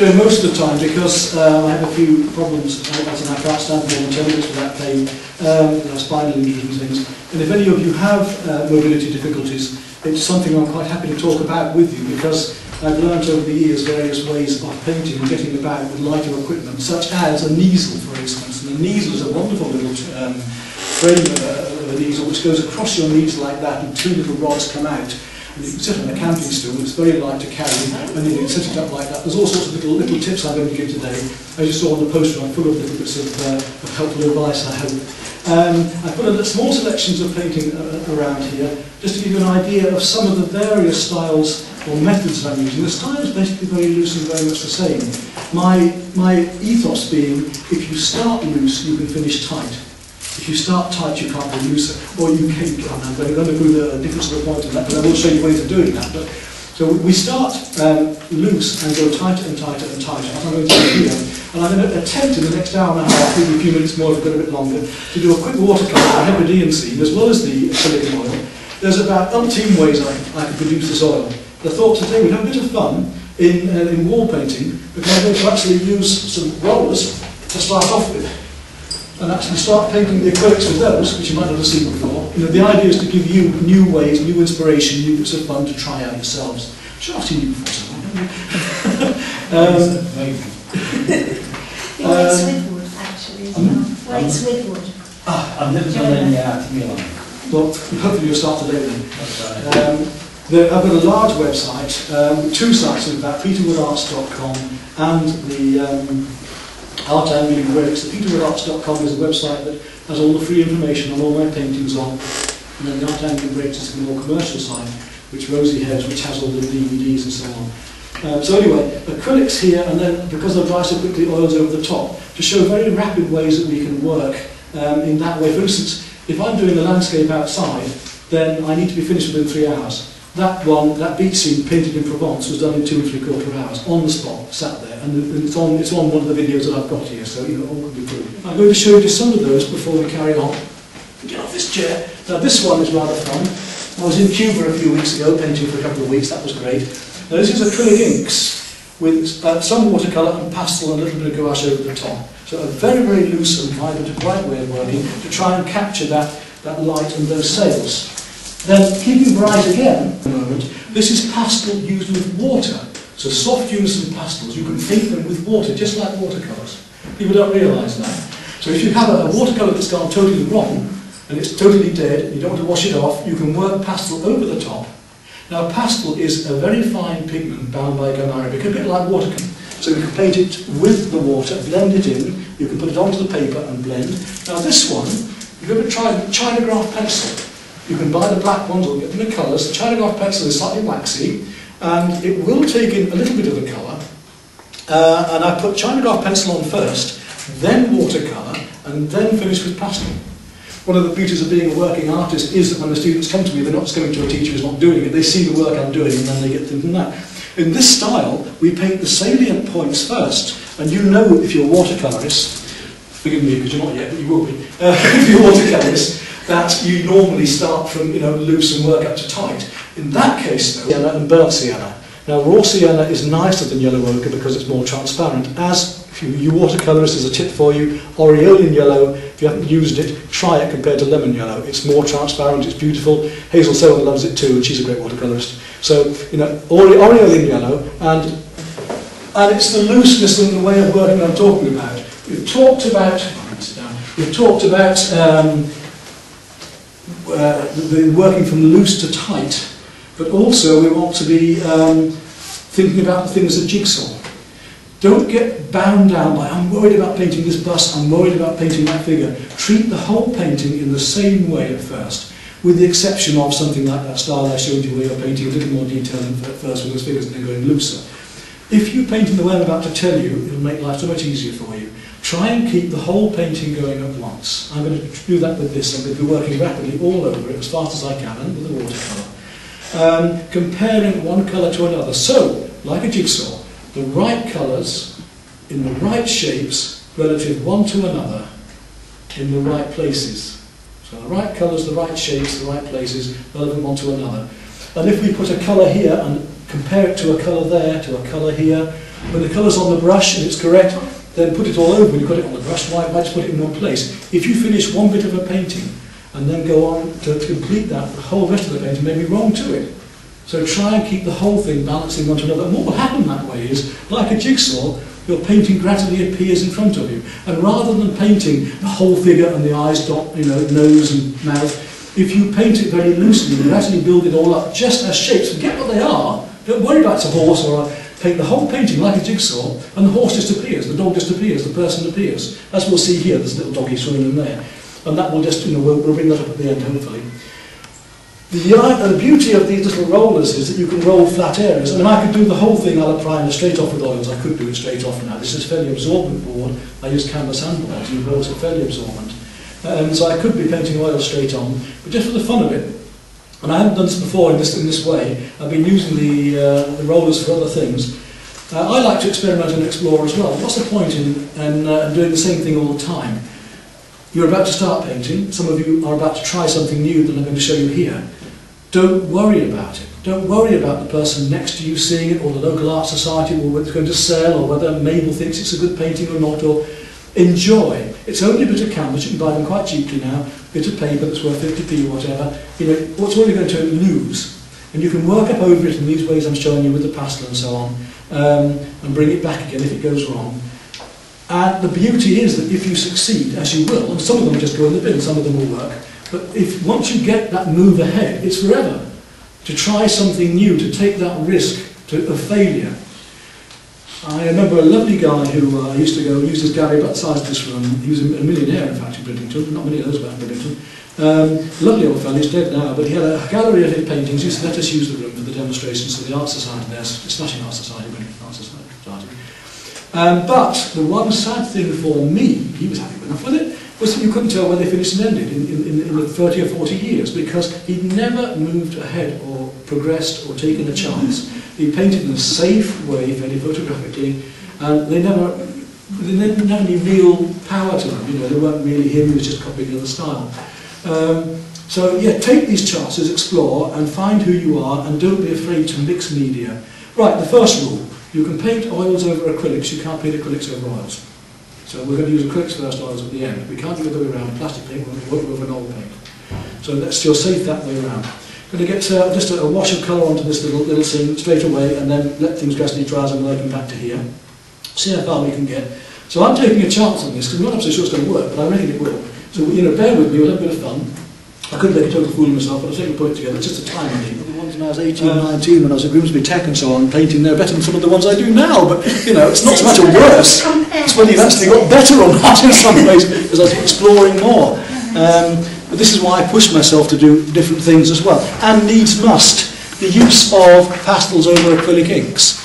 doing most of the time because I have a few problems. I can't stand more than 10 minutes without pain, spinal injuries and things. And if any of you have mobility difficulties, it's something I'm quite happy to talk about with you because I've learnt over the years various ways of painting and getting about with lighter equipment, such as an easel, for instance. And an easel is a wonderful little frame of an easel which goes across your knees like that, and two little rods come out. And you can sit on a camping stool, it's very light to carry, and you can set it up like that. There's all sorts of little tips I'm going to give today. As you saw on the poster, I'm full of little bits of helpful advice, I hope. I put a small selections of painting around here, just to give you an idea of some of the various styles or methods I'm using. The style is basically very loose and very much the same. My ethos being, if you start loose, you can finish tight. If you start tight, you can't be looser. Or you can, I'm going to go through the difference of the point of that, but I will show you ways of doing that. But, so we start loose and go tighter and tighter and tighter. I'm going to do here. And I'm going to attempt in the next hour and a half, maybe a few minutes more if I've got a bit longer, to do a quick watercolour of Hebridean scene, as well as the acrylic oil. There's about umpteen ways I can produce this oil. The thought today we'd have a bit of fun in wall painting, because I'm going to actually use some rollers to start off with, and actually start painting the acrylics with those, which you might not have seen before. You know, the idea is to give you new ways, new inspiration, new bits of fun to try out yourselves. Which I've seen you before, somewhere, It's with wood, actually, as well. It's with wood. I've never done any art in my life. Well, hopefully you'll start today then. I've got a large website, two sites in fact, peterwoodarts.com and the Art and Reading Works. The peterwoodarts.com is a website that has all the free information on all my paintings on, and then the Art and Reading Works is a more commercial site, which Rosie heads, which has all the DVDs and so on. So anyway, acrylics here, and then because they'll dry so quickly, oils over the top, to show very rapid ways that we can work in that way. For instance, if I'm doing a landscape outside, then I need to be finished within 3 hours. That beach scene painted in Provence was done in 2 3/4 hours, on the spot, sat there, and it's on one of the videos that I've got here, so you know, all can be proved. I'm going to show you just some of those before we carry on. Get off this chair. Now this one is rather fun. I was in Cuba a few weeks ago, painting for a couple of weeks, that was great. Now this is acrylic inks, with some watercolour and pastel and a little bit of gouache over the top. So a very, very loose and vibrant and bright way of working to try and capture that light and those sails. Then, keeping bright again, at the moment, this is pastel used with water. So soft unison pastels, you can paint them with water, just like watercolours. People don't realise that. So if you have a watercolour that's gone totally wrong, and it's totally dead, and you don't want to wash it off, you can work pastel over the top. Now pastel is a very fine pigment bound by gum arabic, a bit like watercolour. So you can paint it with the water, blend it in, you can put it onto the paper and blend. Now this one, if you've ever tried Chinagraph pencil, you can buy the black ones or get them in colours. The Chinagraph pencil is slightly waxy, and it will take in a little bit of the colour. And I put Chinagraph pencil on first, then watercolour, and then finish with pastel. One of the beauties of being a working artist is that when the students come to me, they're not just coming to a teacher who's not doing it. They see the work I'm doing, and then they get thinking that. In this style, we paint the salient points first, and you know if you're a watercolourist, forgive me because you're not yet, but you will be, if you're a watercolourist, that you normally start from loose and work up to tight. In that case though, sienna and burnt sienna. Now raw sienna is nicer than yellow ochre because it's more transparent. As if you watercolourists, as a tip for you, Aureolian yellow, if you haven't used it, try it compared to lemon yellow. It's more transparent, it's beautiful. Hazel Selwyn loves it too, and she's a great watercolourist. So, Aureolian yellow, and it's the looseness and the way of working I'm talking about. We've talked about the working from loose to tight, but also we want to be thinking about the thing as a jigsaw. Don't get bound down by, I'm worried about painting this bust, I'm worried about painting that figure. Treat the whole painting in the same way at first, with the exception of something like that style I showed you where you're painting a little more detail at first with those figures and then going looser. If you paint in the way I'm about to tell you, it'll make life so much easier for you. Try and keep the whole painting going at once. I'm going to do that with this. I'm going to be working rapidly all over it as fast as I can and with a watercolour. Comparing one colour to another. So, like a jigsaw, the right colours in the right shapes relative one to another in the right places. So the right colours, the right shapes, the right places relative one to another. And if we put a colour here and compare it to a colour there, to a colour here, When the colour's on the brush and it's correct, then put it all over. When you've got it on the brush, why just put it in one place? If you finish one bit of a painting and then go on to complete that, the whole rest of the painting may be wrong to it. So try and keep the whole thing balancing onto another. And what will happen that way is, like a jigsaw, your painting gradually appears in front of you. And rather than painting the whole figure and the eyes, nose and mouth, if you paint it very loosely and gradually build it all up just as shapes, forget what they are, don't worry about it's a horse or paint the whole painting like a jigsaw, and the horse disappears, the dog disappears, the person appears. As we'll see here, there's a little doggy swimming in there. And that will just, we'll bring that up at the end, hopefully. The beauty of these little rollers is that you can roll flat areas. And I could do the whole thing a la primer straight off with oils. I could do it straight off now. This is fairly absorbent board. I use canvas and boards, and boards are fairly absorbent. So I could be painting oil straight on, but just for the fun of it. And I haven't done this before in this way. I've been using the rollers for other things. I like to experiment and explore as well. What's the point in doing the same thing all the time? You're about to start painting. Some of you are about to try something new that I'm going to show you here. Don't worry about it. Don't worry about the person next to you seeing it, or the local art society, or whether it's going to sell, or whether Mabel thinks it's a good painting or not, or enjoy. It's only a bit of canvas. You can buy them quite cheaply now. A bit of paper that's worth 50p or whatever. What's all you're going to lose? And you can work up over it in these ways I'm showing you with the pastel and so on, and bring it back again if it goes wrong. And the beauty is that if you succeed, as you will, and some of them just go in the bin, some of them will work, but if once you get that move ahead, it's forever. To try something new, to take that risk of failure. I remember a lovely guy who used to go and use his gallery about the size of this room. He was a millionaire, in fact, in Bridlington. Not many of those about Bridlington. Lovely old fellow, he's dead now, but he had a gallery of his paintings. He used to let us use the room for the demonstrations of the Art Society there, Smashing Art Society, Bridlington Art Society. But the one sad thing for me, he was happy enough with it, was that you couldn't tell where they finished and ended in the 30 or 40 years, because he'd never moved ahead or progressed or taken a chance. He painted in a safe way, fairly photographically, and they never had any real power to them. They weren't really him, he was just copying another style. So yeah, take these chances, explore, and find who you are, and don't be afraid to mix media. Right, the first rule. You can paint oils over acrylics, you can't paint acrylics over oils. So we're going to use acrylics first, oils at the end. We can't do it the other way around. Plastic paint will work with an oil paint. So let's just safe that way around. Going to get just a wash of colour onto this little scene straight away, and then let things gradually dry as I'm working back to here. See how far we can get. So I'm taking a chance on this, because I'm not absolutely sure it's going to work, but I reckon it will. So bear with me, we'll have a bit of fun. I couldn't make a total fool of myself, but I'll take a point together. It's just a time thing. The ones when I was 18, 19, when I was at Grimsby Tech and so on, painting, they're better than some of the ones I do now. But, it's not so much a worse. It's when you've actually got better on that in some ways, because I was exploring more. But this is why I pushed myself to do different things as well. And needs must. The use of pastels over acrylic inks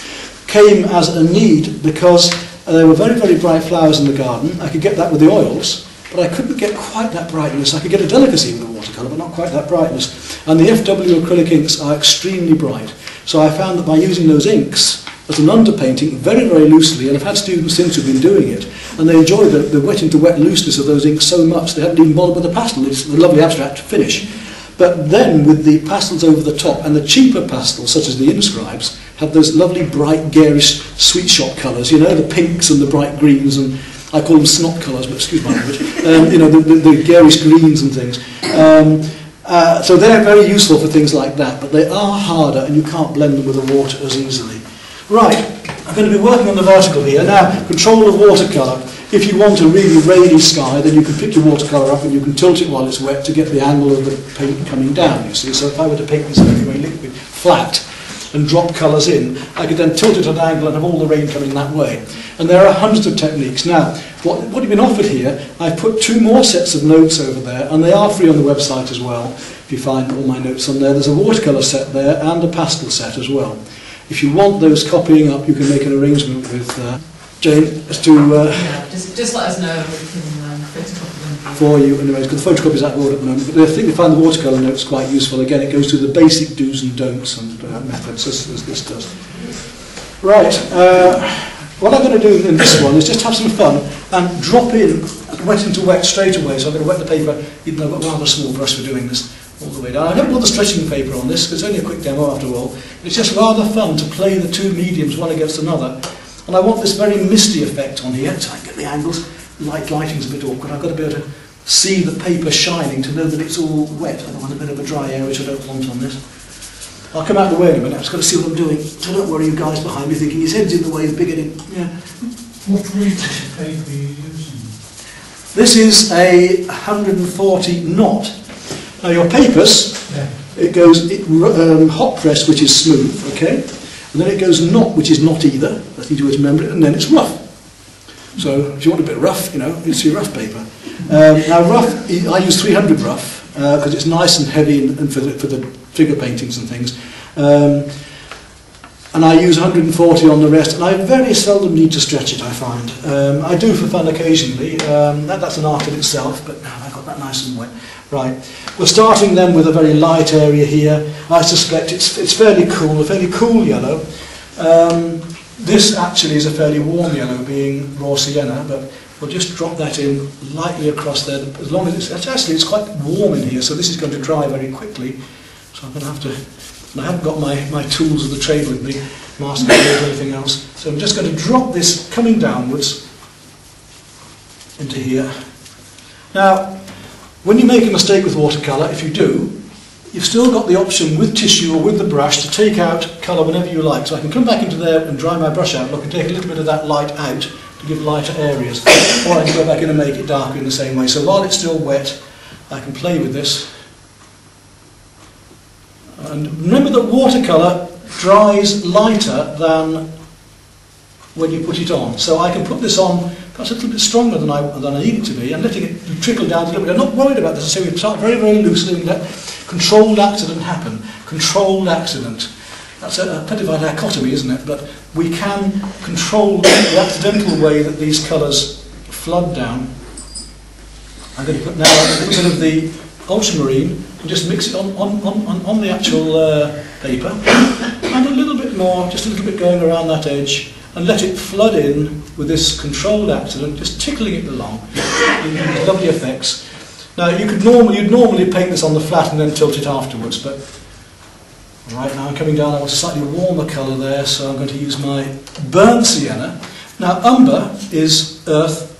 came as a need because there were very, very bright flowers in the garden. I could get that with the oils, but I couldn't get quite that brightness. I could get a delicacy with the watercolour, but not quite that brightness. And the FW acrylic inks are extremely bright. So I found that by using those inks as an underpainting very, very loosely, and I've had students since who've been doing it, and they enjoy the wet into wet looseness of those inks so much they haven't even bothered with the pastel. It's a lovely abstract finish. But then with the pastels over the top, and the cheaper pastels, such as the Inscribes, have those lovely bright, garish, sweet shop colours, the pinks and the bright greens, and I call them snot colours, but excuse my language, the garish greens and things. So they're very useful for things like that, but they are harder, and you can't blend them with the water as easily. Right, I'm going to be working on the vertical here. Now, control of watercolour. If you want a really rainy sky, then you can pick your watercolour up and you can tilt it while it's wet to get the angle of the paint coming down, you see. So if I were to paint this very liquid flat and drop colours in, I could then tilt it at an angle and have all the rain coming that way. And there are hundreds of techniques. Now, what you've been offered here, I've put 2 more sets of notes over there, and they are free on the website as well. If you find all my notes on there, there's a watercolour set there and a pastel set as well. If you want those copying up, you can make an arrangement with Jane as to... just let us know if we can photocopy them. For you, anyways, because the photocopy is out of order at the moment. But I think you find the watercolour notes quite useful. Again, it goes through the basic do's and don'ts and methods, as this does. Right, what I'm going to do in this one is just have some fun and drop in wet into wet straight away. So I'm going to wet the paper, even though I've got a rather small brush for doing this, all the way down. I don't want the stretching paper on this, because it's only a quick demo after all. It's just rather fun to play the 2 mediums one against another. And I want this very misty effect on here, so I get the angles. Lighting's a bit awkward. I've got to be able to see the paper shining to know that it's all wet. I don't want a bit of a dry area, which I don't want on this. I'll come out of the way in a minute. I've just got to see what I'm doing. So don't worry, you guys behind me thinking his head's in the way of bigoting. Yeah. What weight of paper are you using? This is a 140 knot. Now your papers, it goes hot press, which is smooth, okay, and then it goes knot, which is not either. That's the easy way to remember it, and then it's rough. So if you want a bit rough, you know, it's your rough paper. Now rough, I use 300 rough because it's nice and heavy and for the figure paintings and things. And I use 140 on the rest, and I very seldom need to stretch it, I find. I do for fun occasionally. That's an art in itself, but I've got that nice and wet. Right, we're starting then with a very light area here. I suspect it's fairly cool yellow. This actually is a fairly warm yellow, being raw sienna, but we'll just drop that in lightly across there. As long as it's quite warm in here, so this is going to dry very quickly. So I'm going to have to. And I haven't got my tools of the trade with me, masking or anything else. So I'm just going to drop this coming downwards into here. Now, when you make a mistake with watercolour, if you do, you've still got the option with tissue or with the brush to take out colour whenever you like. So I can come back into there and dry my brush out, and I can take a little bit of that light out to give lighter areas. Or I can go back in and make it darker in the same way. So while it's still wet, I can play with this. And remember that watercolour dries lighter than when you put it on. So I can put this on perhaps a little bit stronger than I need it to be, and letting it trickle down a little bit. I'm not worried about this. I say we start very, very loosely and let controlled accident happen. Controlled accident. That's a bit of a dichotomy, isn't it? But we can control the accidental way that these colours flood down. I'm going to put now a little bit of the ultramarine and just mix it on the actual paper, and a little bit more, just a little bit going around that edge, and let it flood in with this controlled accident, just tickling it along, and these lovely effects. Now you'd normally paint this on the flat and then tilt it afterwards, but right now I'm coming down, I want a slightly warmer colour there, so I'm going to use my burnt sienna. Now umber is earth,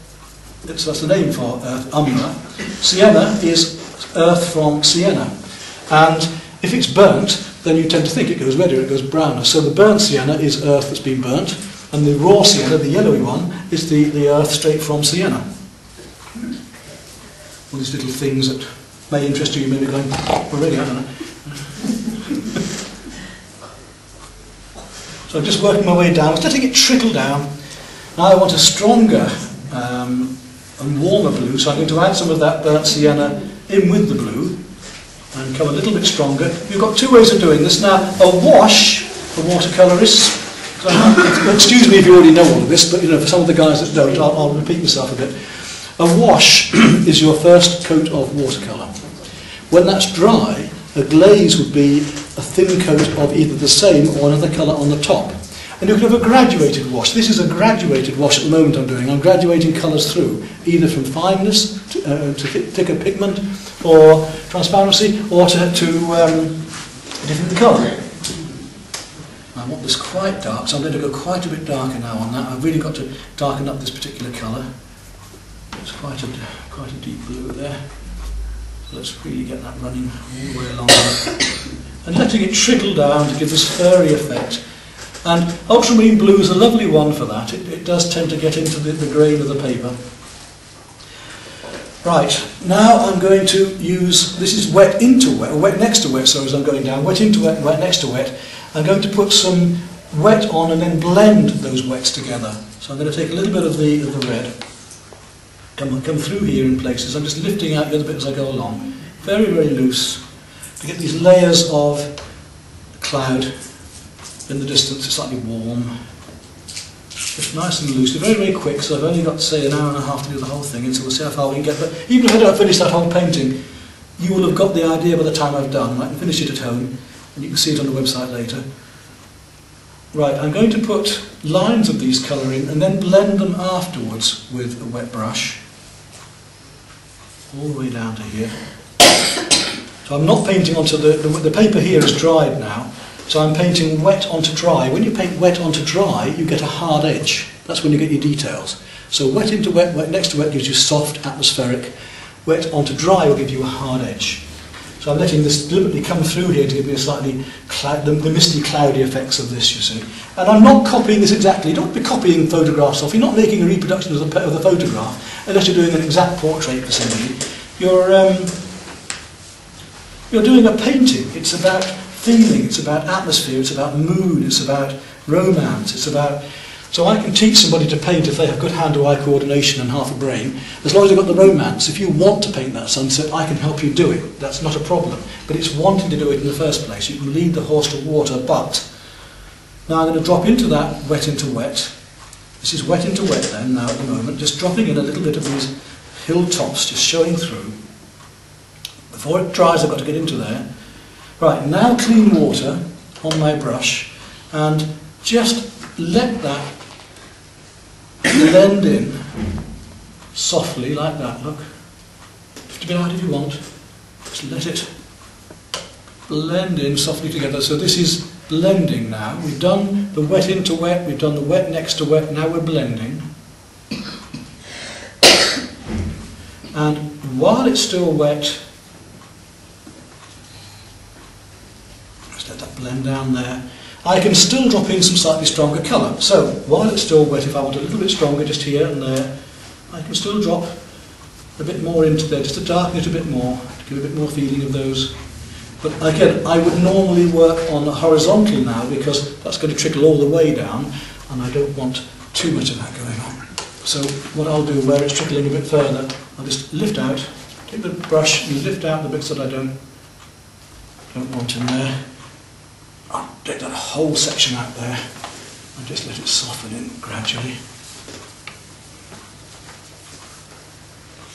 that's the name for earth, umber. Sienna is earth from sienna, and if it's burnt, then you tend to think it goes redder, it goes browner. So the burnt sienna is earth that's been burnt, and the raw sienna, the yellowy one, is the earth straight from sienna. All these little things that may interest you, you may be going, already, I don't know. So I'm just working my way down, letting it trickle down. Now I want a stronger and warmer blue, so I'm going to add some of that burnt sienna in with the blue and come a little bit stronger. You've got two ways of doing this. Now, a wash for watercolourists, so excuse me if you already know all of this, but you know, for some of the guys that don't, I'll repeat myself a bit. A wash is your first coat of watercolour. When that's dry, a glaze would be a thin coat of either the same or another colour on the top. And you can have a graduated wash. This is a graduated wash at the moment I'm doing. I'm graduating colours through, either from fineness to thicker pigment, or transparency, or to different colour. I want this quite dark, so I'm going to go quite a bit darker now on that. I've really got to darken up this particular colour. It's quite a deep blue there. So let's really get that running all the way along there. And letting it trickle down to give this furry effect. And ultramarine blue is a lovely one for that. It does tend to get into the grain of the paper. Right, now I'm going to use, this is wet into wet, or wet next to wet, sorry, as I'm going down, wet into wet, wet next to wet. I'm going to put some wet on and then blend those wets together. So I'm going to take a little bit of the red, come through here in places. I'm just lifting out the other bit as I go along. Very, very loose, to get these layers of cloud in the distance. It's slightly warm. Just nice and loose. They're very, very quick, so I've only got, say, an hour and a half to do the whole thing, and so we'll see how far we can get. But even if I don't finish that whole painting, you will have got the idea by the time I've done. I can finish it at home, and you can see it on the website later. Right, I'm going to put lines of these colour in, and then blend them afterwards with a wet brush. All the way down to here. So I'm not painting onto the paper here is dried now. So I'm painting wet onto dry. When you paint wet onto dry, you get a hard edge. That's when you get your details. So wet into wet, wet next to wet gives you soft, atmospheric. Wet onto dry will give you a hard edge. So I'm letting this deliberately come through here to give me a slightly, the misty, cloudy effects of this, you see. And I'm not copying this exactly. Don't be copying photographs off. You're not making a reproduction of the photograph, unless you're doing an exact portrait for somebody. You're doing a painting. It's about feeling, it's about atmosphere, it's about mood, it's about romance, it's about... So I can teach somebody to paint if they have good hand-to-eye coordination and half a brain, as long as they've got the romance. If you want to paint that sunset, I can help you do it. That's not a problem. But it's wanting to do it in the first place. You can lead the horse to water, but... Now I'm going to drop into that wet into wet. This is wet into wet then, now at the moment, just dropping in a little bit of these hilltops, just showing through. Before it dries, I've got to get into there. Right, now clean water on my brush, and just let that blend in softly like that, look. Lift a bit out if you want. Just let it blend in softly together. So this is blending now. We've done the wet into wet, we've done the wet next to wet, now we're blending. And while it's still wet, just let that blend down there. I can still drop in some slightly stronger colour. So, while it's still wet, if I want a little bit stronger just here and there, I can still drop a bit more into there, just to darken it a bit more, to give a bit more feeling of those. But again, I would normally work on a horizontal now, because that's going to trickle all the way down, and I don't want too much of that going on. So, what I'll do, where it's trickling a bit further, I'll just lift out, take the brush and lift out the bits that I don't want in there. I'll take that whole section out there and just let it soften in gradually.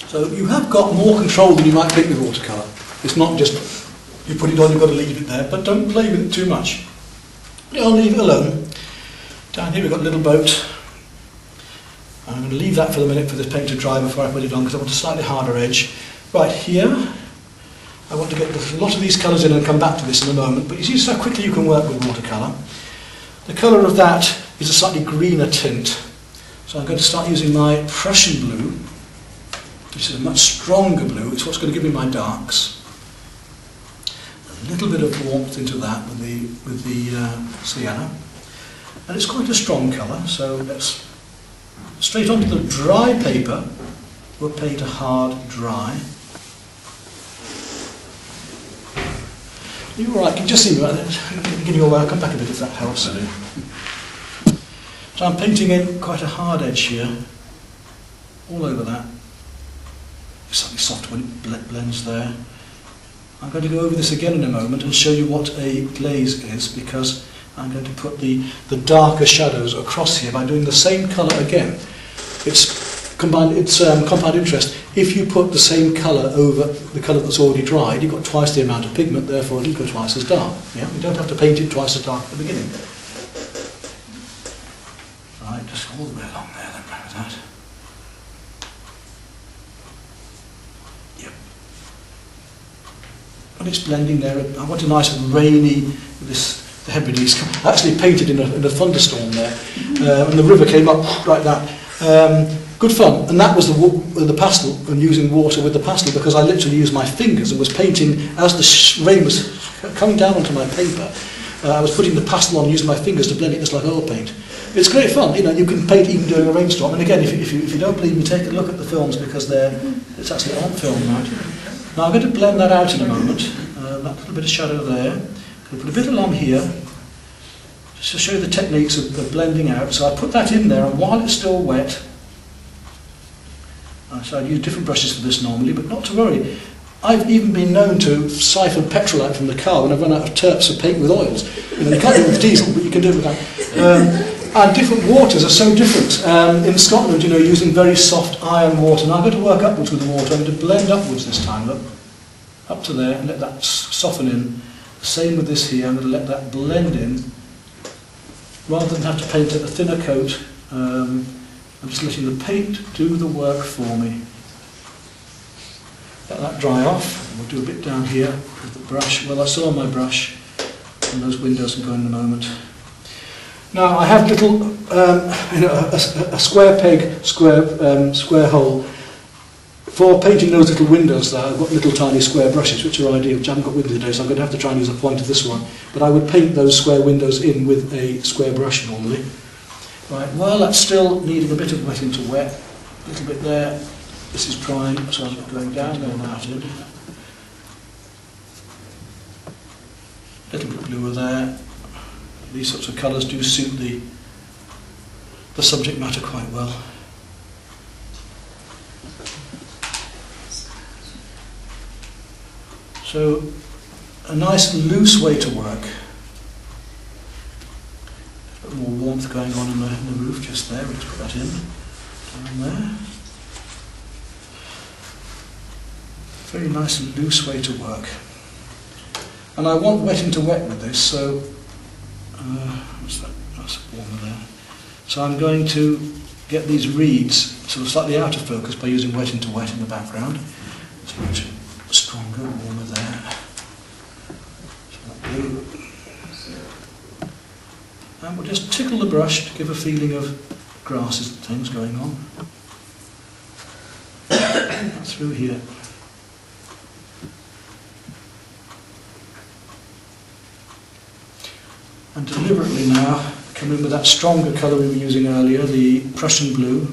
So you have got more control than you might think with watercolour. It's not just you put it on, you've got to leave it there, but don't play with it too much. I'll leave it alone. Down here we've got a little boat. I'm going to leave that for the minute for this paint to dry before I put it on, because I want a slightly harder edge. Right here, I want to get a lot of these colours in and come back to this in a moment, but you see just how quickly you can work with watercolour. The colour of that is a slightly greener tint. So I'm going to start using my Prussian blue, which is a much stronger blue. It's what's going to give me my darks. A little bit of warmth into that with the sienna. And it's quite a strong colour, so let's straight onto the dry paper. We'll paint a hard dry. You're all right, can you just see me right there? Give you a way, I'll come back a bit if that helps. So I'm painting in quite a hard edge here, all over that. It's slightly soft when it blends there. I'm going to go over this again in a moment and show you what a glaze is, because I'm going to put the darker shadows across here by doing the same colour again. It's compound interest. If you put the same colour over the colour that's already dried, you've got twice the amount of pigment, therefore it'll go twice as dark. Yeah? You don't have to paint it twice as dark at the beginning. Right, just all the way along there then, right with that. Yep. When it's blending there, I want a nice rainy, the Hebrides, actually painted in a thunderstorm there, and the river came up like that. Good fun, and that was the pastel, and using water with the pastel, because I literally used my fingers and was painting as the rain was coming down onto my paper. I was putting the pastel on using my fingers to blend it just like oil paint. It's great fun, you know. You can paint even during a rainstorm. And again, if you don't believe me, take a look at the films, because it's actually on film, right? Now I'm going to blend that out in a moment. That little bit of shadow there. I'm going to put a bit along here, just to show you the techniques of blending out. So I put that in there, and while it's still wet. So I'd use different brushes for this normally, but not to worry. I've even been known to siphon petrol out from the car when I've run out of turps for paint with oils. You know, you can't do it with diesel, but you can do it with that. And different waters are so different. In Scotland, you know, using very soft iron water. Now I'm going to work upwards with the water. I'm going to blend upwards this time, look. Up to there, and let that soften in. Same with this here. I'm going to let that blend in. Rather than have to paint a thinner coat, I'm just letting the paint do the work for me. Let that dry off. We'll do a bit down here with the brush. Well, that's still on my brush. and those windows can go in a moment. Now I have little, a square peg, square hole for painting those little windows there. I've got little tiny square brushes which are ideal, which I haven't got with me today, so I'm going to have to try and use a point of this one. But I would paint those square windows in with a square brush normally. Right, while that's still needing a bit of wet into wet, a little bit there. This is prime, so I'm going down there now. A little bit bluer there. These sorts of colours do suit the subject matter quite well. So, a nice loose way to work. A bit more warmth going on in the roof just there. We'll just put that in. Down there. Very nice and loose way to work. And I want wet into wet with this, so what's that? That's warmer there. So I'm going to get these reeds sort of slightly out of focus by using wet into wet in the background. So much stronger, warmer there. So that blue. And we'll just tickle the brush to give a feeling of grasses and things going on. Through here. And deliberately now come in with that stronger colour we were using earlier, the Prussian blue.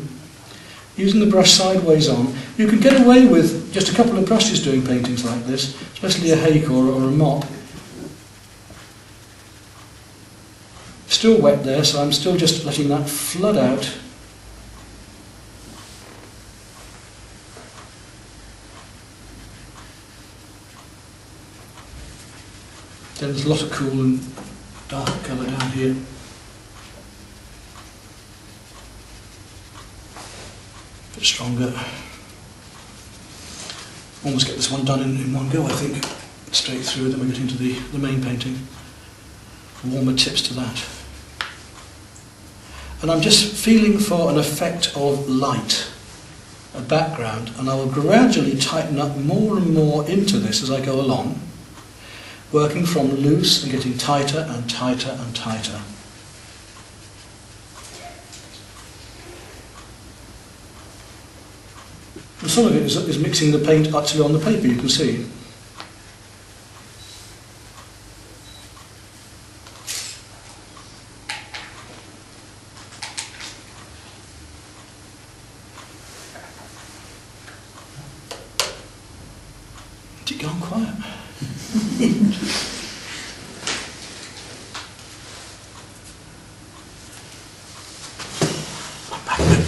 Using the brush sideways on, you can get away with just a couple of brushes doing paintings like this, especially a hake or a mop. Still wet there, so I'm still just letting that flood out. Then there's a lot of cool and dark colour down here. A bit stronger. Almost get this one done in one go, I think. Straight through, then we get into the main painting. Warmer tips to that. And I'm just feeling for an effect of light, a background, and I will gradually tighten up more and more into this as I go along, working from loose and getting tighter and tighter and tighter. And some of it is mixing the paint actually on the paper, you can see. Has it gone quiet?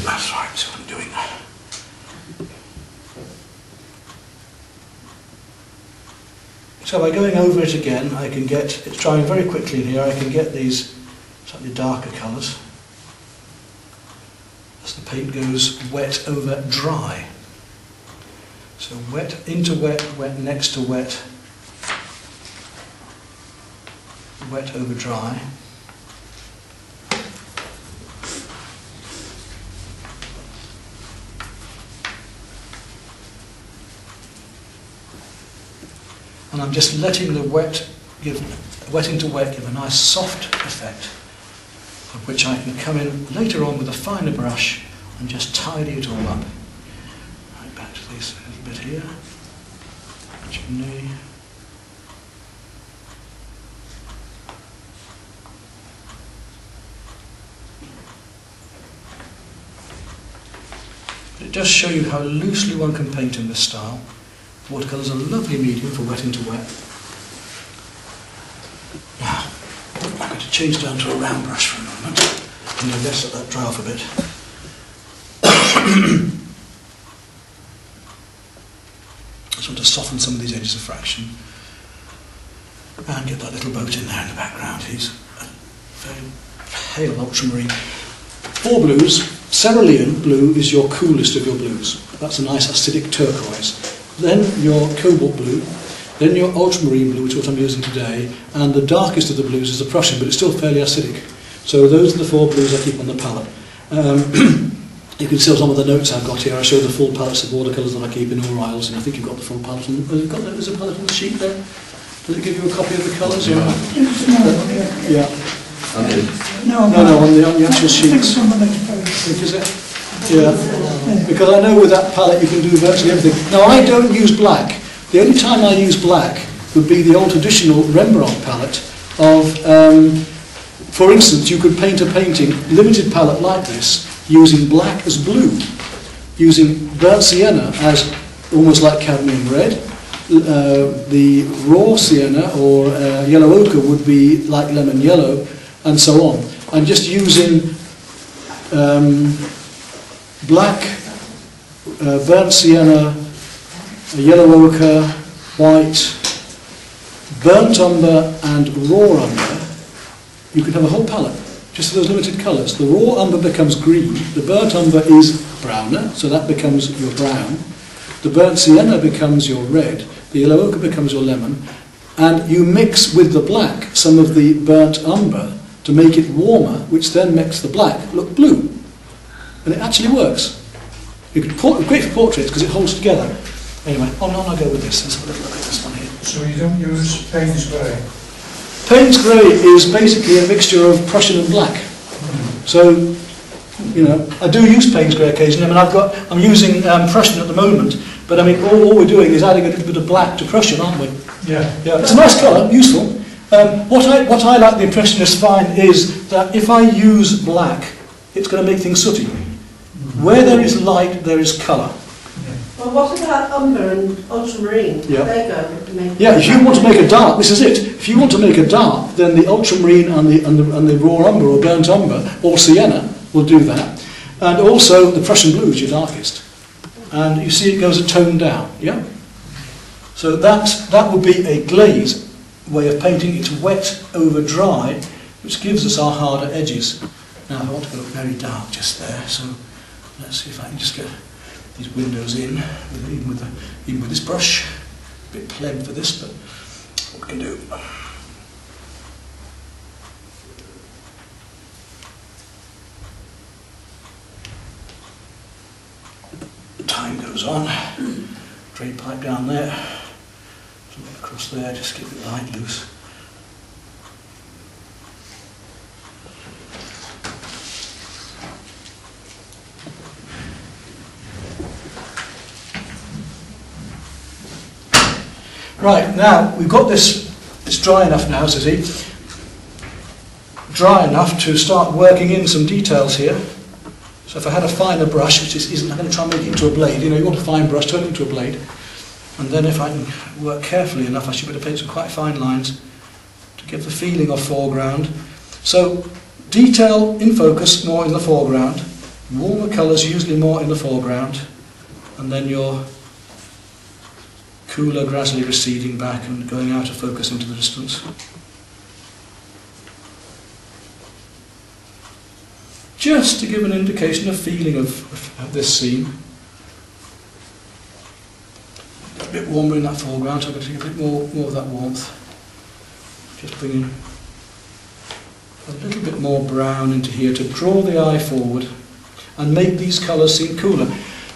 That's right, that's what I'm doing. So by going over it again, I can get, it's drying very quickly in here, I can get these slightly darker colours as the paint goes wet over dry. So wet into wet, wet next to wet, wet over dry. And I'm just letting the wet into wet give a nice soft effect, of which I can come in later on with a finer brush and just tidy it all up. Right, back to this a little bit here. Chimney. It does show you how loosely one can paint in this style. Watercolours are a lovely medium for wet into wet. Now, I'm going to change down to a round brush for a moment, and then let's let that dry off a bit. I just want to soften some of these edges a fraction, and get that little boat in there in the background. He's a very pale ultramarine. 4 blues. Cerulean blue is your coolest of your blues. That's a nice acidic turquoise. Then your cobalt blue, then your ultramarine blue, which is what I'm using today, and the darkest of the blues is the Prussian, but it's still fairly acidic. So those are the 4 blues I keep on the palette. You can see some of the notes I've got here. I show the full palettes of watercolours that I keep in all aisles, and I think you've got the full palette. Is there a palette on the sheet there? Does it give you a copy of the colours? No. Yeah. No, No, on the actual sheets. Some of those pages. Think is it? Yeah. Because I know with that palette you can do virtually everything. Now I don't use black. The only time I use black would be the old traditional Rembrandt palette of, for instance, you could paint a painting, limited palette like this, using black as blue, using burnt sienna as almost like cadmium red. The raw sienna or yellow ochre would be like lemon yellow, and so on. And just using black, burnt sienna, yellow ochre, white, burnt umber and raw umber, you can have a whole palette, just those limited colours. The raw umber becomes green, the burnt umber is browner, so that becomes your brown, the burnt sienna becomes your red, the yellow ochre becomes your lemon, and you mix with the black some of the burnt umber to make it warmer, which then makes the black look blue. And it actually works. You can great for portraits because it holds together. Anyway, on I go with this. Let's have a little look at this one here. So you don't use Payne's grey? Payne's grey is basically a mixture of Prussian and black. So, you know, I do use Payne's grey occasionally. I mean, I'm using Prussian at the moment, but I mean, all we're doing is adding a little bit of black to Prussian, aren't we? Yeah. Yeah, it's a nice colour, useful. What I like the Impressionists find is that if I use black, it's going to make things sooty. Where there is light, there is colour. Well, what about umber and ultramarine? Yeah. They go. Yeah, if you want to make a dark, this is it. If you want to make a dark, then the ultramarine and the raw umber or burnt umber or sienna will do that. And also the Prussian blue is your darkest. And you see it goes a tone down, yeah? So that would be a glaze way of painting. It's wet over dry, which gives us our harder edges. Now I want to go very dark just there, so let's see if I can just get these windows in, even with this brush. A bit pleb for this, but what we can do. Time goes on. Drain pipe down there. Something across there, just keep the light loose. Right, now we've got this, it's dry enough now, says he. Dry enough to start working in some details here. So if I had a finer brush, which isn't, I'm going to try and make it into a blade. You know, you want a fine brush, turn it into a blade. And then if I can work carefully enough, I should be able to paint some quite fine lines to give the feeling of foreground. So detail in focus, more in the foreground. Warmer colours usually more in the foreground. And then your cooler gradually receding back and going out of focus into the distance. Just to give an indication of feeling of this scene. A bit warmer in that foreground, so I'm going to take a bit more of that warmth. Just bringing a little bit more brown into here to draw the eye forward and make these colours seem cooler.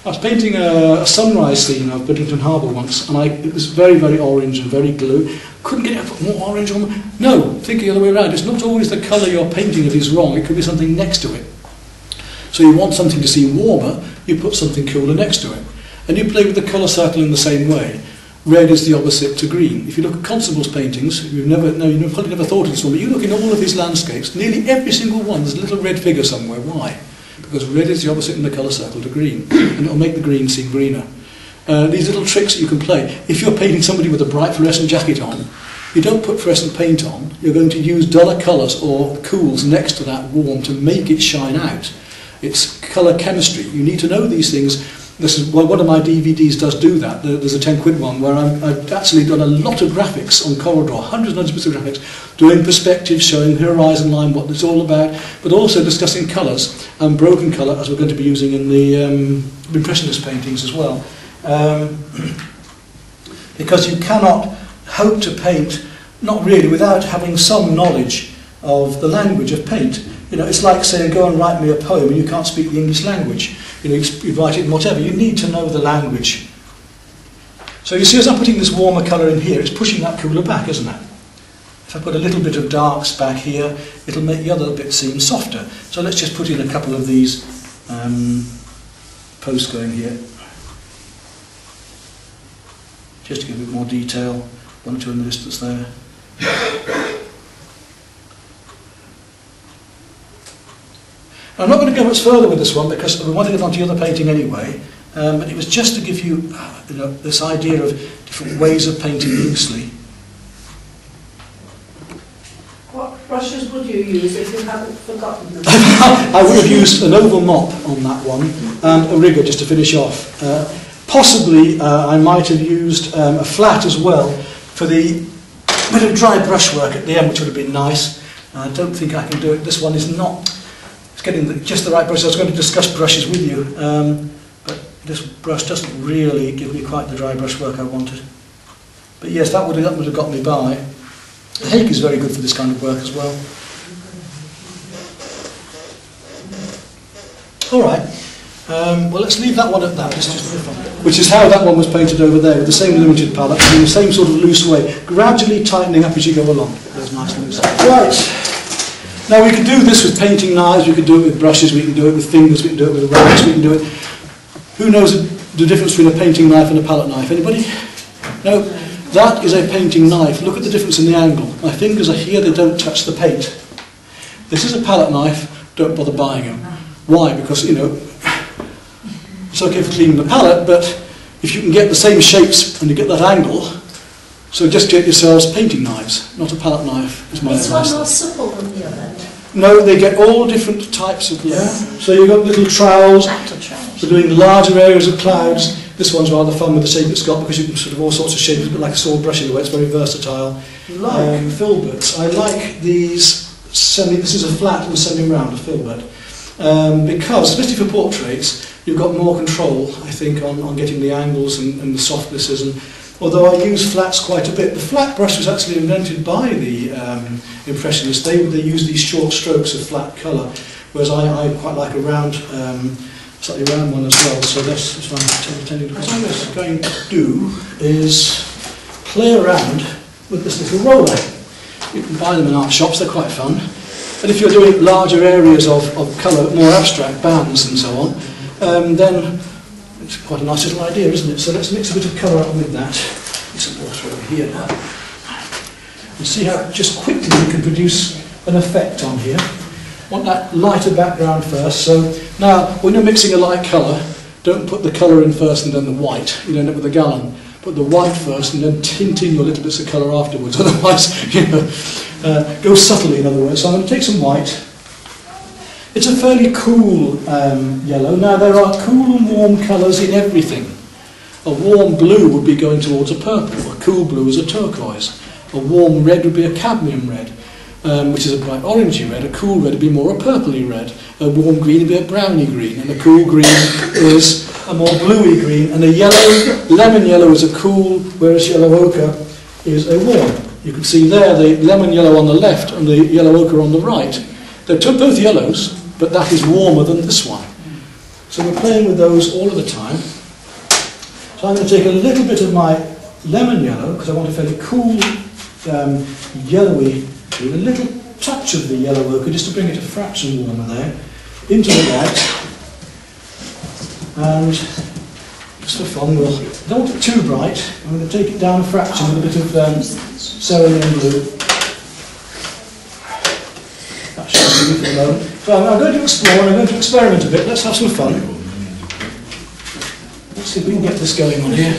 I was painting a sunrise scene of Bridlington Harbour once, and it was very, very orange and very blue. Couldn't get it to put more orange on. No, think the other way around. It's not always the colour you're painting that is wrong. It could be something next to it. So you want something to seem warmer, you put something cooler next to it. And you play with the colour circle in the same way. Red is the opposite to green. If you look at Constable's paintings, you've probably never thought of this one, but you look in all of his landscapes, nearly every single one, there's a little red figure somewhere. Why? Because red is the opposite in the colour circle to green, and it'll make the green seem greener. These little tricks that you can play. If you're painting somebody with a bright fluorescent jacket on, you don't put fluorescent paint on, you're going to use duller colours or cools next to that warm to make it shine out. It's colour chemistry. You need to know these things. This is one of my DVDs does do that. There's a 10 quid one where I've actually done a lot of graphics on Corridor, hundreds and hundreds of graphics, doing perspective, showing horizon line, what it's all about, but also discussing colours and broken colour, as we're going to be using in the Impressionist paintings as well. Because you cannot hope to paint, not really, without having some knowledge of the language of paint. You know, it's like saying, go and write me a poem and you can't speak the English language. You know, you write it in whatever. You need to know the language. So you see, as I'm putting this warmer colour in here, it's pushing that cooler back, isn't it? If I put a little bit of darks back here, it'll make the other bit seem softer. So let's just put in a couple of these posts going here, just to give a bit more detail, 1 or 2 in the distance there. I'm not going to go much further with this one because we want to get onto the other painting anyway, but it was just to give you, this idea of different ways of painting loosely. What brushes would you use if you hadn't forgotten them? I would have used an oval mop on that one and a rigger just to finish off. Possibly I might have used a flat as well for the bit of dry brushwork at the end, which would have been nice. I don't think I can do it. This one is not, it's getting just the right brush. I was going to discuss brushes with you, but this brush doesn't really give me quite the dry brushwork I wanted. But yes, that would have got me by. The Hake is very good for this kind of work as well. Alright, well let's leave that one at that, just for fun. Which is how that one was painted over there, with the same limited palette, in the same sort of loose way, gradually tightening up as you go along. There's nice loose. Right, now we can do this with painting knives, we can do it with brushes, we can do it with fingers, we can do it with rags, we can do it... Who knows the difference between a painting knife and a palette knife? Anybody? No? That is a painting knife. Look at the difference in the angle. My fingers are here, they don't touch the paint. This is a palette knife, don't bother buying them. Why? Because, you know, it's okay for cleaning the palette, but if you can get the same shapes and you get that angle, so just get yourselves painting knives, not a palette knife. Is my Is one advice. more supple than the other? No, they get all different types of... Yeah. So you've got little trowels for doing larger areas of clouds. This one's rather fun with the shape it's got because you can sort of all sorts of shapes, a bit like a sword brush in a way, it's very versatile. Filberts. I like these this is a flat and semi-round, a filbert. Because, especially for portraits, you've got more control, I think, on getting the angles and the softnesses. And although I use flats quite a bit, the flat brush was actually invented by the Impressionists. They used these short strokes of flat colour, whereas I quite like a round, slightly round one as well. So that's what I'm intending to do. What I'm just going to do is play around with this little roller. You can buy them in art shops, they're quite fun. And if you're doing larger areas of colour, more abstract bands and so on, then it's quite a nice little idea, isn't it? So let's mix a bit of colour up with that. Get some water over here now. And see how just quickly you can produce an effect on here. Want that lighter background first. So now, when you're mixing a light colour, don't put the colour in first and then the white. You'll end up with a gallon. Put the white first and then tint in your little bits of colour afterwards. Otherwise, you know, go subtly, in other words. So I'm going to take some white. It's a fairly cool yellow. Now, there are cool and warm colours in everything. A warm blue would be going towards a purple. A cool blue is a turquoise. A warm red would be a cadmium red, which is a bright orangey red. A cool red would be more a purpley red. A warm green would be a browny green. And a cool green is a more bluey green. And a yellow, lemon yellow is a cool, whereas yellow ochre is a warm. You can see there the lemon yellow on the left and the yellow ochre on the right. They're both yellows, but that is warmer than this one. So we're playing with those all of the time. So I'm going to take a little bit of my lemon yellow, because I want a fairly cool, yellowy green, a little touch of the yellow ochre, just to bring it a fraction warmer there, into the white. And just for fun, I don't want it too bright. I'm going to take it down a fraction with a bit of cerulean blue. That should be for the moment. So I'm going to explore and I'm going to experiment a bit. Let's have some fun. Let's see if we can get this going on here.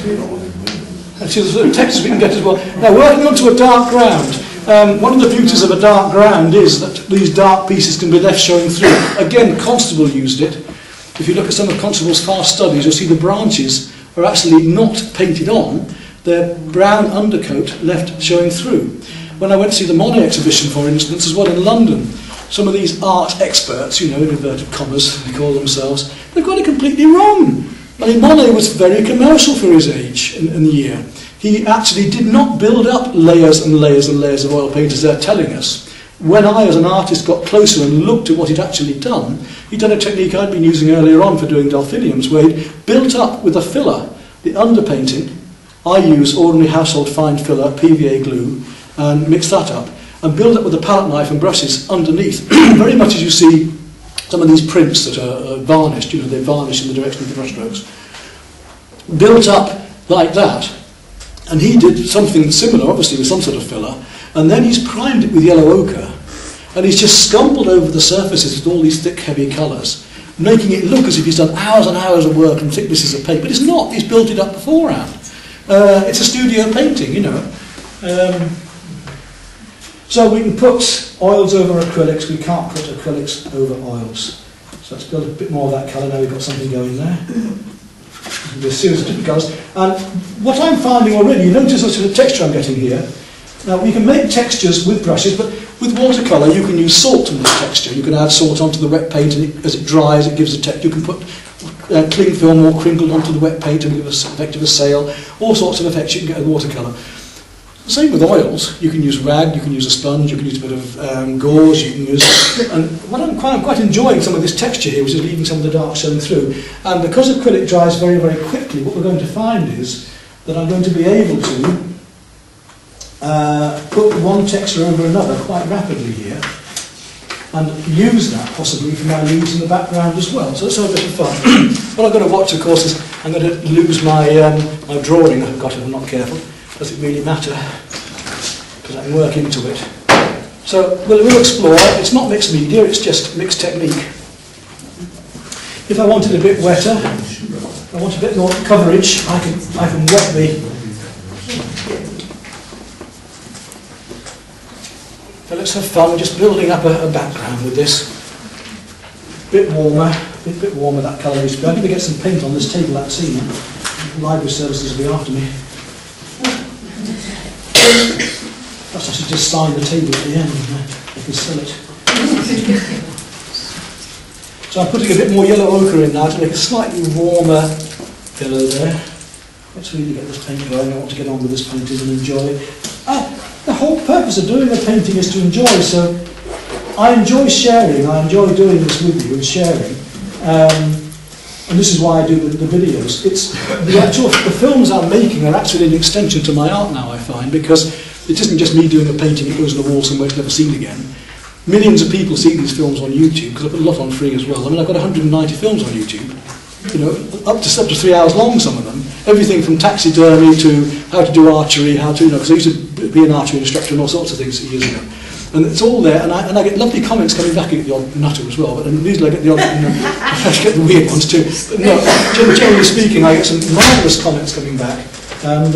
Let's see the sort of textures we can get as well. Now, working onto a dark ground. One of the beauties of a dark ground is that these dark pieces can be left showing through. Again, Constable used it. If you look at some of Constable's fast studies, you'll see the branches are actually not painted on. They're brown undercoat left showing through. When I went to see the Monet exhibition, for instance, as well in London, some of these art experts, you know, in inverted commas, they call themselves, they've got it completely wrong. I mean, Monet was very commercial for his age and year. He actually did not build up layers and layers and layers of oil paint, as they're telling us. When I, as an artist, got closer and looked at what he'd actually done, he'd done a technique I'd been using earlier on for doing delphiniums, where he'd built up with a filler the underpainting, I use ordinary household fine filler, PVA glue, and mix that up, and build up with a palette knife and brushes underneath, very much as you see some of these prints that are varnished, you know, they varnish in the direction of the brush strokes. Built up like that, and he did something similar, obviously with some sort of filler, and then he's primed it with yellow ochre, and he's just scumbled over the surfaces with all these thick, heavy colours, making it look as if he's done hours and hours of work and thicknesses of paint, but it's not, he's built it up beforehand. It's a studio painting, you know. So we can put oils over acrylics, we can't put acrylics over oils. So let's build a bit more of that colour, now we've got something going there. There's a series of different colours. And what I'm finding already, you notice the sort of texture I'm getting here. Now we can make textures with brushes, but with watercolour you can use salt in this texture. You can add salt onto the wet paint, and as it dries it gives a texture. You can put cling film more crinkled onto the wet paint and give us effect of a sail. All sorts of effects you can get with watercolour. Same with oils. You can use rag, you can use a sponge, you can use a bit of gauze, you can use... And what I'm quite enjoying some of this texture here, which is leaving some of the dark showing through. And because acrylic dries very, very quickly, what we're going to find is that I'm going to be able to put one texture over another quite rapidly here, and use that possibly for my leaves in the background as well. So it's a bit of fun. What I've got to watch, of course, is I'm going to lose my my drawing I've got if I'm not careful. Does it really matter? Because I can work into it. So we'll explore. It's not mixed media, it's just mixed technique. If I want it a bit wetter, I want a bit more coverage, I can wet the... So let's have fun just building up a background with this. Bit warmer that colour needs to be. I'm going to get some paint on this table that scene. Library services will be after me. Perhaps I should just sign the table at the end and I can sell it. So I'm putting a bit more yellow ochre in now to make a slightly warmer pillow there. Let's really get this paint going. I want to get on with this painting and enjoy. The whole purpose of doing a painting is to enjoy, so I enjoy sharing, I enjoy doing this with you and sharing. And this is why I do the videos. It's the films I'm making are actually an extension to my art now, I find, because it isn't just me doing a painting, it goes on a wall somewhere it's never seen again. Millions of people see these films on YouTube, because I put a lot on free as well. I mean, I've got 190 films on YouTube, you know, up to 3 hours long, some of them. Everything from taxidermy to how to do archery, how to, you know, because I used to be an archery instructor and all sorts of things years ago. And it's all there, and I get lovely comments coming back. I get the odd nutter as well, but usually I get the odd, you know, I get the weird ones too. But no, generally speaking, I get some marvellous comments coming back, and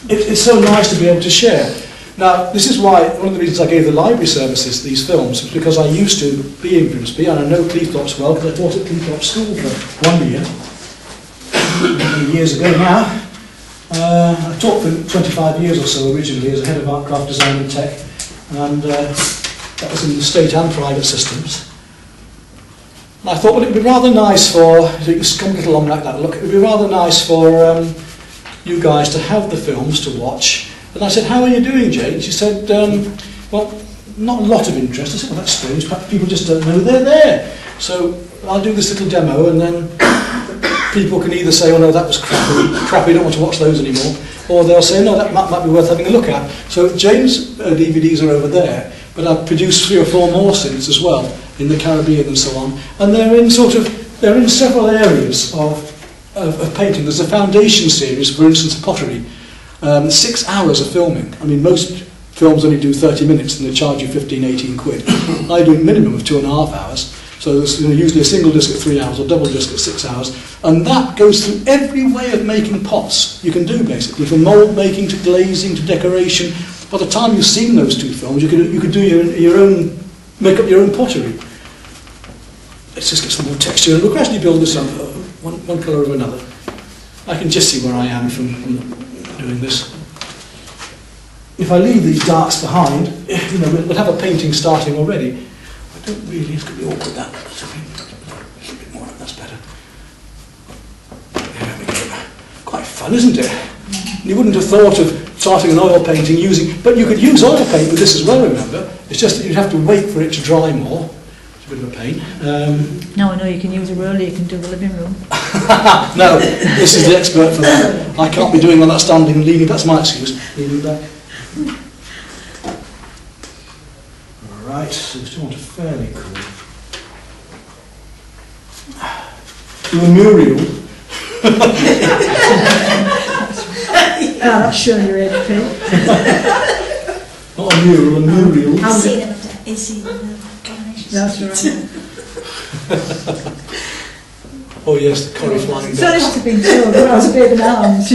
it's so nice to be able to share. Now, this is why, one of the reasons I gave the library services these films was because I used to be in Grimsby, and I know Cleethorpes well, because I taught at Cleethorpes School for 1 year, years ago now. I taught for 25 years or so originally as a head of art, craft design and tech, and that was in the state and private systems. And I thought, well, it would be rather nice for, so you can come a little along like that, look, it would be rather nice for you guys to have the films to watch. And I said, how are you doing, Jane? She said, well, not a lot of interest. I said, well, that's strange, perhaps people just don't know they're there. So I'll do this little demo, and then people can either say, oh no, that was crappy, don't want to watch those anymore, or they'll say, no, that might be worth having a look at. So Jane's DVDs are over there, but I've produced 3 or 4 more since as well, in the Caribbean and so on, and they're in several areas of painting. There's a foundation series, for instance, pottery, 6 hours of filming. I mean, most films only do 30 minutes and they charge you 15, 18 quid. I do a minimum of 2.5 hours. So there's usually a single disc at 3 hours or double disc at 6 hours. And that goes through every way of making pots you can do, basically, from mould making to glazing to decoration. By the time you've seen those 2 films, you could do your own, make up your own pottery. Let's just get some more texture. We'll gradually build this up, one colour over another. I can just see where I am from doing this. If I leave these darks behind, you know, we'll have a painting starting already. I don't really, it's going to be awkward that. A bit more, that's better. There we go. Quite fun, isn't it? You wouldn't have thought of starting an oil painting using, but you could use oil paint with this as well, remember? It's just that you'd have to wait for it to dry more. It's a bit of a pain. No, I know you can use a roller, you can do the living room. No, this is the expert for that. I can't be doing all that standing and leaning. That's my excuse. Leaning back. Alright, so we still want a fairly cool. Do a mural. That's showing your age, Pete. Not a mural, a muriel. I've seen them at carnations. That's right. Oh yes, the curry flying It's only ducks. to be told when I was a baby in arms.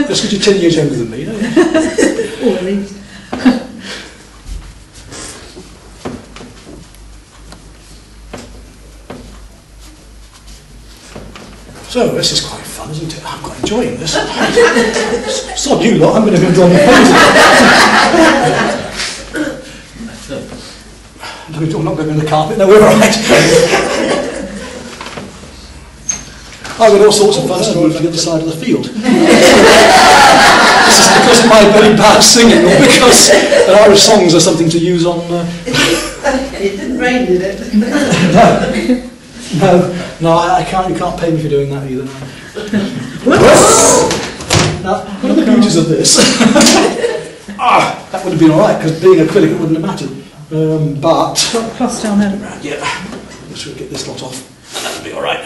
Just because you're 10 years younger than me, don't you? Oh, at least. So, this is quite fun, isn't it? I'm quite enjoying this. It's not you lot, I'm going to go drawing painting. I'm not going to be on the carpet, no, we're alright. I've got all sorts of fun stories to the other side of the field. This is because of my very bad singing, or because Irish songs are something to use on... It didn't rain, did it? No, I can't. You can't pay me for doing that either. Now, one of the beauties of this, that would have been all right because being acrylic it wouldn't have mattered. But Cross down there. yeah, let's get this lot off, and that'll be all right.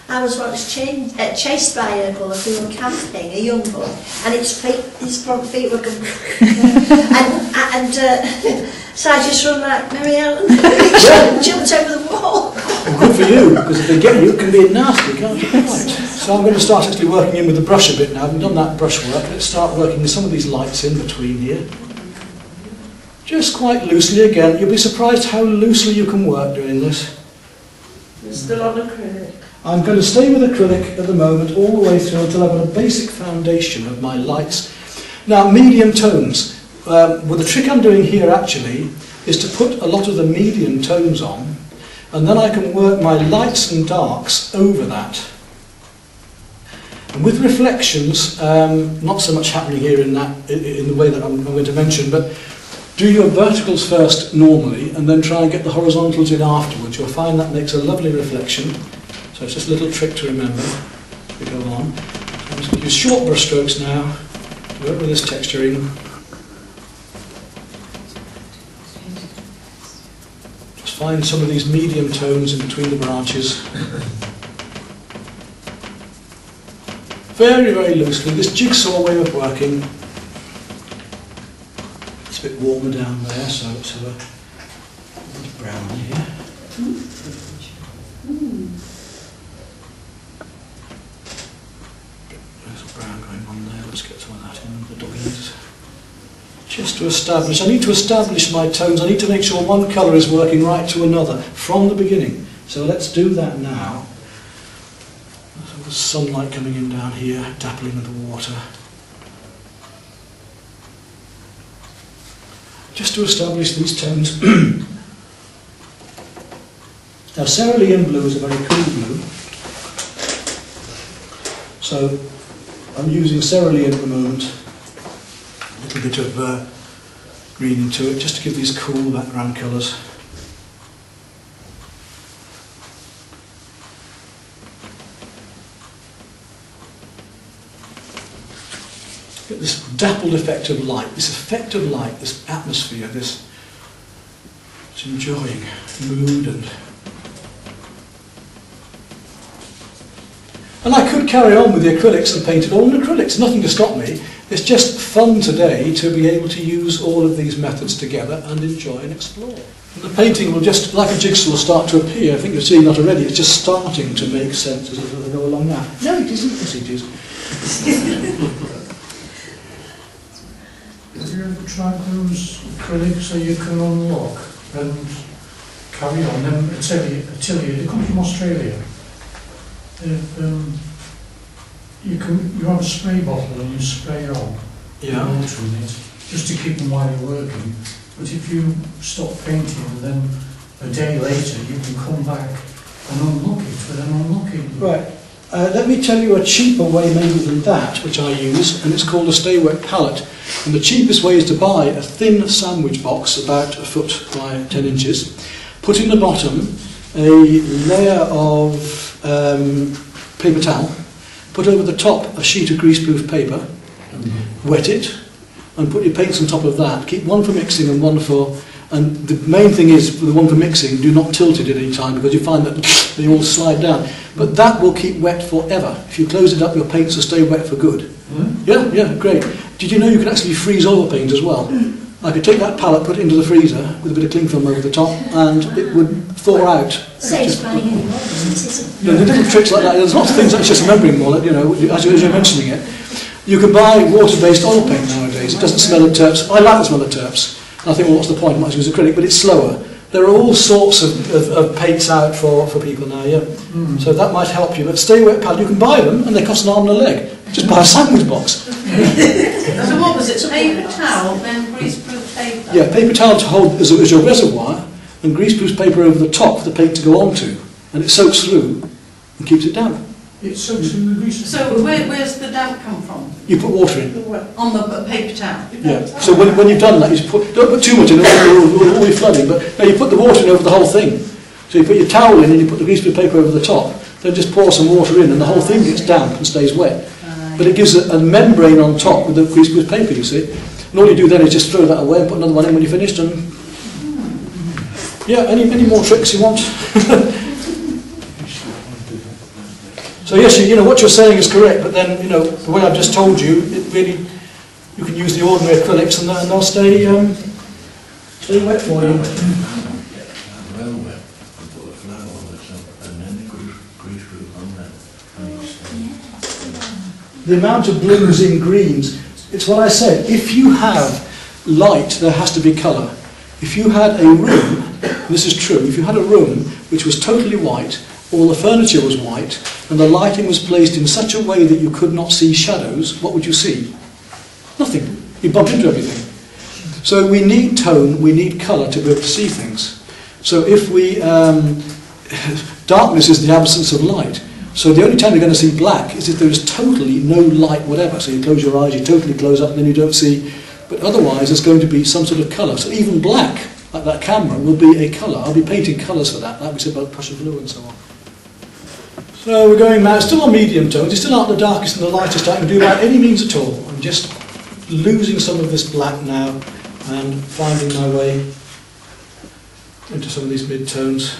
I was once chased by a bull as we were camping, a young bull, and its front feet were going so I just run like Mary Ellen, jumped over the wall. Well, good for you, because if they get you, it can be nasty, can't it? Right. So I'm going to start actually working in with the brush a bit now. I've done that brush work. Let's start working with some of these lights in between here. Just quite loosely again. You'll be surprised how loosely you can work doing this. You're still on acrylic. I'm going to stay with acrylic at the moment all the way through until I've got a basic foundation of my lights. Now, medium tones. Well, the trick I'm doing here actually is to put a lot of the medium tones on, and then I can work my lights and darks over that. And with reflections, not so much happening here in the way that I'm going to mention, but do your verticals first normally, and then try and get the horizontals in afterwards. You'll find that makes a lovely reflection. So it's just a little trick to remember as we go on. I'm just going to use short brush strokes now to work with this texturing. Just find some of these medium tones in between the branches. Very, very loosely. This jigsaw way of working. It's a bit warmer down there, so let's have a bit brown here. Brown going on there. Let's get some of that in the doggies. Just to establish, I need to establish my tones. I need to make sure one colour is working right to another from the beginning. So let's do that now. So the sunlight coming in down here, dappling with the water. Just to establish these tones. Now, cerulean blue is a very cool blue. So I'm using cerulean at the moment, a little bit of green into it, just to give these cool background colours. Get this dappled effect of light, this atmosphere, this enjoying mood And I could carry on with the acrylics and paint it all in acrylics, nothing to stop me. It's just fun today to be able to use all of these methods together and enjoy and explore. And the painting will just, like a jigsaw, start to appear. I think you're seeing that already. It's just starting to make sense as I go along now. No, it isn't. Yes, it is. Have you ever tried those acrylics so you can unlock and carry on? Them Atelier, they come from Australia. You have a spray bottle and you spray on water in it just to keep them while you're working. But if you stop painting, then a day later you can come back and unlock it with an unlocking. Right. Let me tell you a cheaper way maybe than that, which I use, and it's called a stay wet palette. And the cheapest way is to buy a thin sandwich box, about a foot by 10 inches, put in the bottom a layer of paper towel, put over the top a sheet of greaseproof paper, wet it, and put your paints on top of that. Keep one for mixing and one for... And the main thing is, for the one for mixing, do not tilt it at any time, because you find that they all slide down. But that will keep wet forever. If you close it up, your paints will stay wet for good. Yeah, great. Did you know you can actually freeze over paint as well? I could take that palette, put it into the freezer with a bit of cling film over the top, and it would thaw out. Saves buying any more, isn't it? The little tricks like that, there's lots of things that's just remembering more, you know, as you're mentioning it. You can buy water-based oil paint nowadays. It doesn't smell of turps. I like the smell of turps. I think, well, what's the point? I might as well use acrylic, but it's slower. There are all sorts of paints out for people now, yeah. So that might help you. But stay wet palette, you can buy them, and they cost an arm and a leg. Just buy a sandwich box. So what was it? Paper towel, then greaseproof paper? Yeah, paper towel to hold as your reservoir, and greaseproof paper over the top for the paint to go onto, and it soaks through and keeps it damp. It soaks in the grease. So where's the damp come from? You put water in. On the paper towel? Yeah. So when you've done that, you don't put too much in, or you're flooding, but no, you put the water in over the whole thing. So you put your towel in and you put the greaseproof paper over the top, then just pour some water in and the whole thing gets damp and stays wet. But it gives a membrane on top with the greaseproof paper, you see. And all you do then is just throw that away and put another one in when you're finished. And yeah, any more tricks you want? So yes, you know, what you're saying is correct, but then, you know, the way I've just told you, it really, you can use the ordinary acrylics and they'll stay wet for you. The amount of blues in greens, it's what I said, if you have light, there has to be colour. If you had a room, and this is true, if you had a room which was totally white, all the furniture was white, and the lighting was placed in such a way that you could not see shadows, what would you see? Nothing. You bump into everything. So we need tone, we need colour to be able to see things. So if we... darkness is the absence of light. So the only time you're going to see black is if there is totally no light whatever. So you close your eyes, you totally close up, and then you don't see... But otherwise there's going to be some sort of colour. So even black, like that camera, will be a colour. I'll be painting colours for that, like we said about Prussian blue and so on. So we're going now, still on medium tones, it's still not the darkest and the lightest I can do by any means at all. I'm just losing some of this black now and finding my way into some of these mid-tones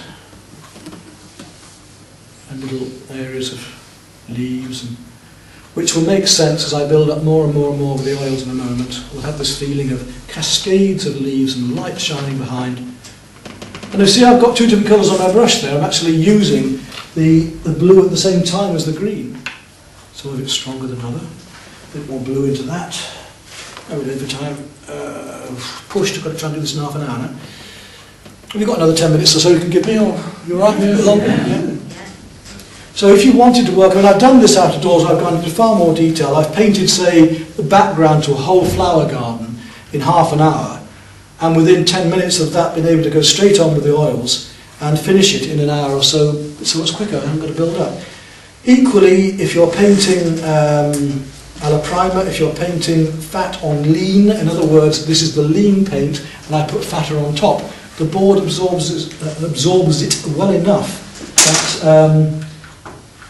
and little areas of leaves, and, which will make sense as I build up more and more and more of the oils in a moment. We'll have this feeling of cascades of leaves and light shining behind. And you see I've got two different colours on my brush there. I'm actually using the blue at the same time as the green. Some of it's stronger than other. A bit more blue into that. Oh, every time pushed, I've got to try and do this in half an hour now. Have you got another 10 minutes or so you can give me, or you're right? Yeah. Longer? Yeah. So if you wanted to work, I mean, I've done this out of doors, I've gone into far more detail. I've painted, say, the background to a whole flower garden in half an hour, and within 10 minutes of that been able to go straight on with the oils and finish it in an hour or so. It's so much quicker, I haven't got to build up. Equally, if you're painting a la primer, if you're painting fat on lean, in other words, this is the lean paint, and I put fatter on top, the board absorbs it well enough that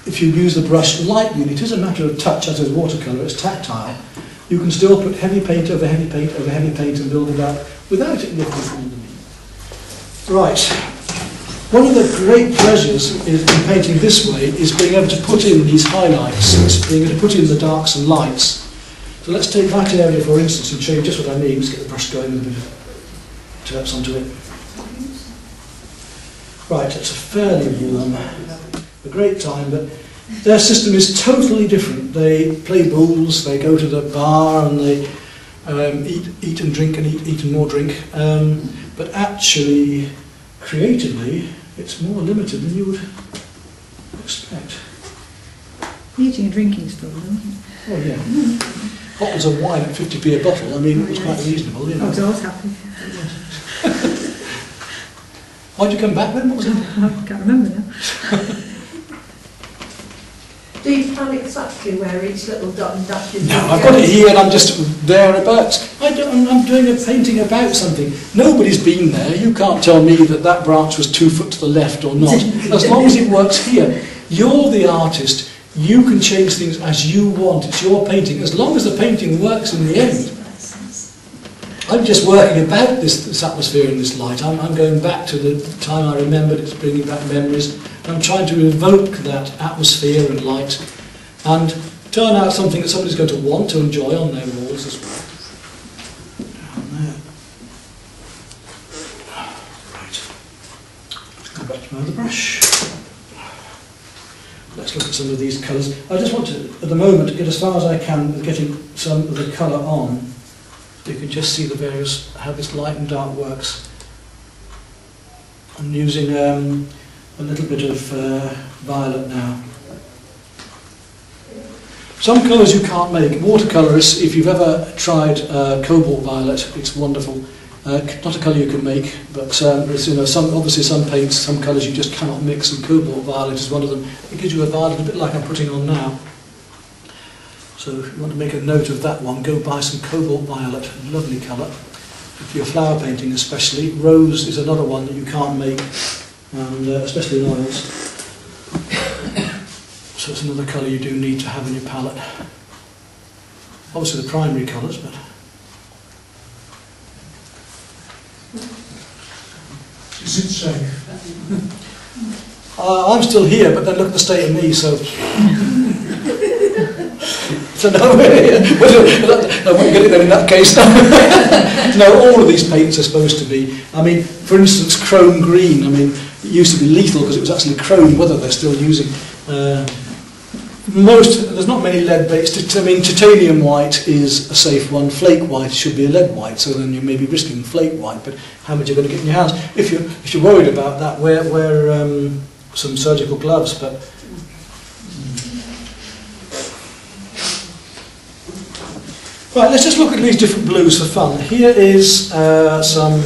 if you use the brush lightly, and it is a matter of touch, as is watercolour, it's tactile, you can still put heavy paint over heavy paint over heavy paint and build it up without it looking underneath. Right. One of the great pleasures in painting this way is being able to put in these highlights, being able to put in the darks and lights. So let's take that area for instance and show you just what I mean. Let's get the brush going with a bit of terps onto it. Right, it's a fairly warm, a great time, but their system is totally different. They play bowls, they go to the bar and they eat and drink and eat and more drink, but actually, creatively, it's more limited than you would expect. Eating and drinking still, isn't it? Oh yeah. Bottles of wine at 50p a bottle, I mean, it was quite reasonable, you know. I was happy. Why'd you come back then? What was it? I can't remember now. Do you plan exactly where each little dot and dash is? No, I've got it here and I'm just thereabouts. I'm doing a painting about something. Nobody's been there. You can't tell me that that branch was 2 foot to the left or not. As long as it works here. You're the artist. You can change things as you want. It's your painting. As long as the painting works in the end. I'm just working about this atmosphere and this light. I'm going back to the time I remembered. It's bringing back memories. I'm trying to evoke that atmosphere and light and turn out something that somebody's going to want to enjoy on their walls as well. Down there. Right. Let's go back to my other brush. Let's look at some of these colours. I just want to, at the moment, get as far as I can with getting some of the colour on. You can just see the various, how this light and dark works. I'm using a little bit of violet now. Some colours you can't make. Watercolours, if you've ever tried cobalt violet, it's wonderful. Not a colour you can make, but it's, you know, obviously some paints, some colours you just cannot mix, and cobalt violet is one of them. It gives you a violet a bit like I'm putting on now. So if you want to make a note of that one, go buy some cobalt violet, lovely colour. For your flower painting especially. Rose is another one that you can't make, and especially in oils. So it's another colour you do need to have in your palette. Obviously the primary colours, but... Is it safe? I'm still here, but then look at the state of me, so... So no, I wouldn't get it then in that case. No, all of these paints are supposed to be. I mean, for instance, chrome green. I mean, it used to be lethal because it was actually chrome. Whether they're still using there's not many lead based. I mean, titanium white is a safe one. Flake white should be a lead white. So then you may be risking flake white. But how much are you going to get in your hands? If you're worried about that, wear some surgical gloves. But right, let's just look at these different blues for fun. Here is some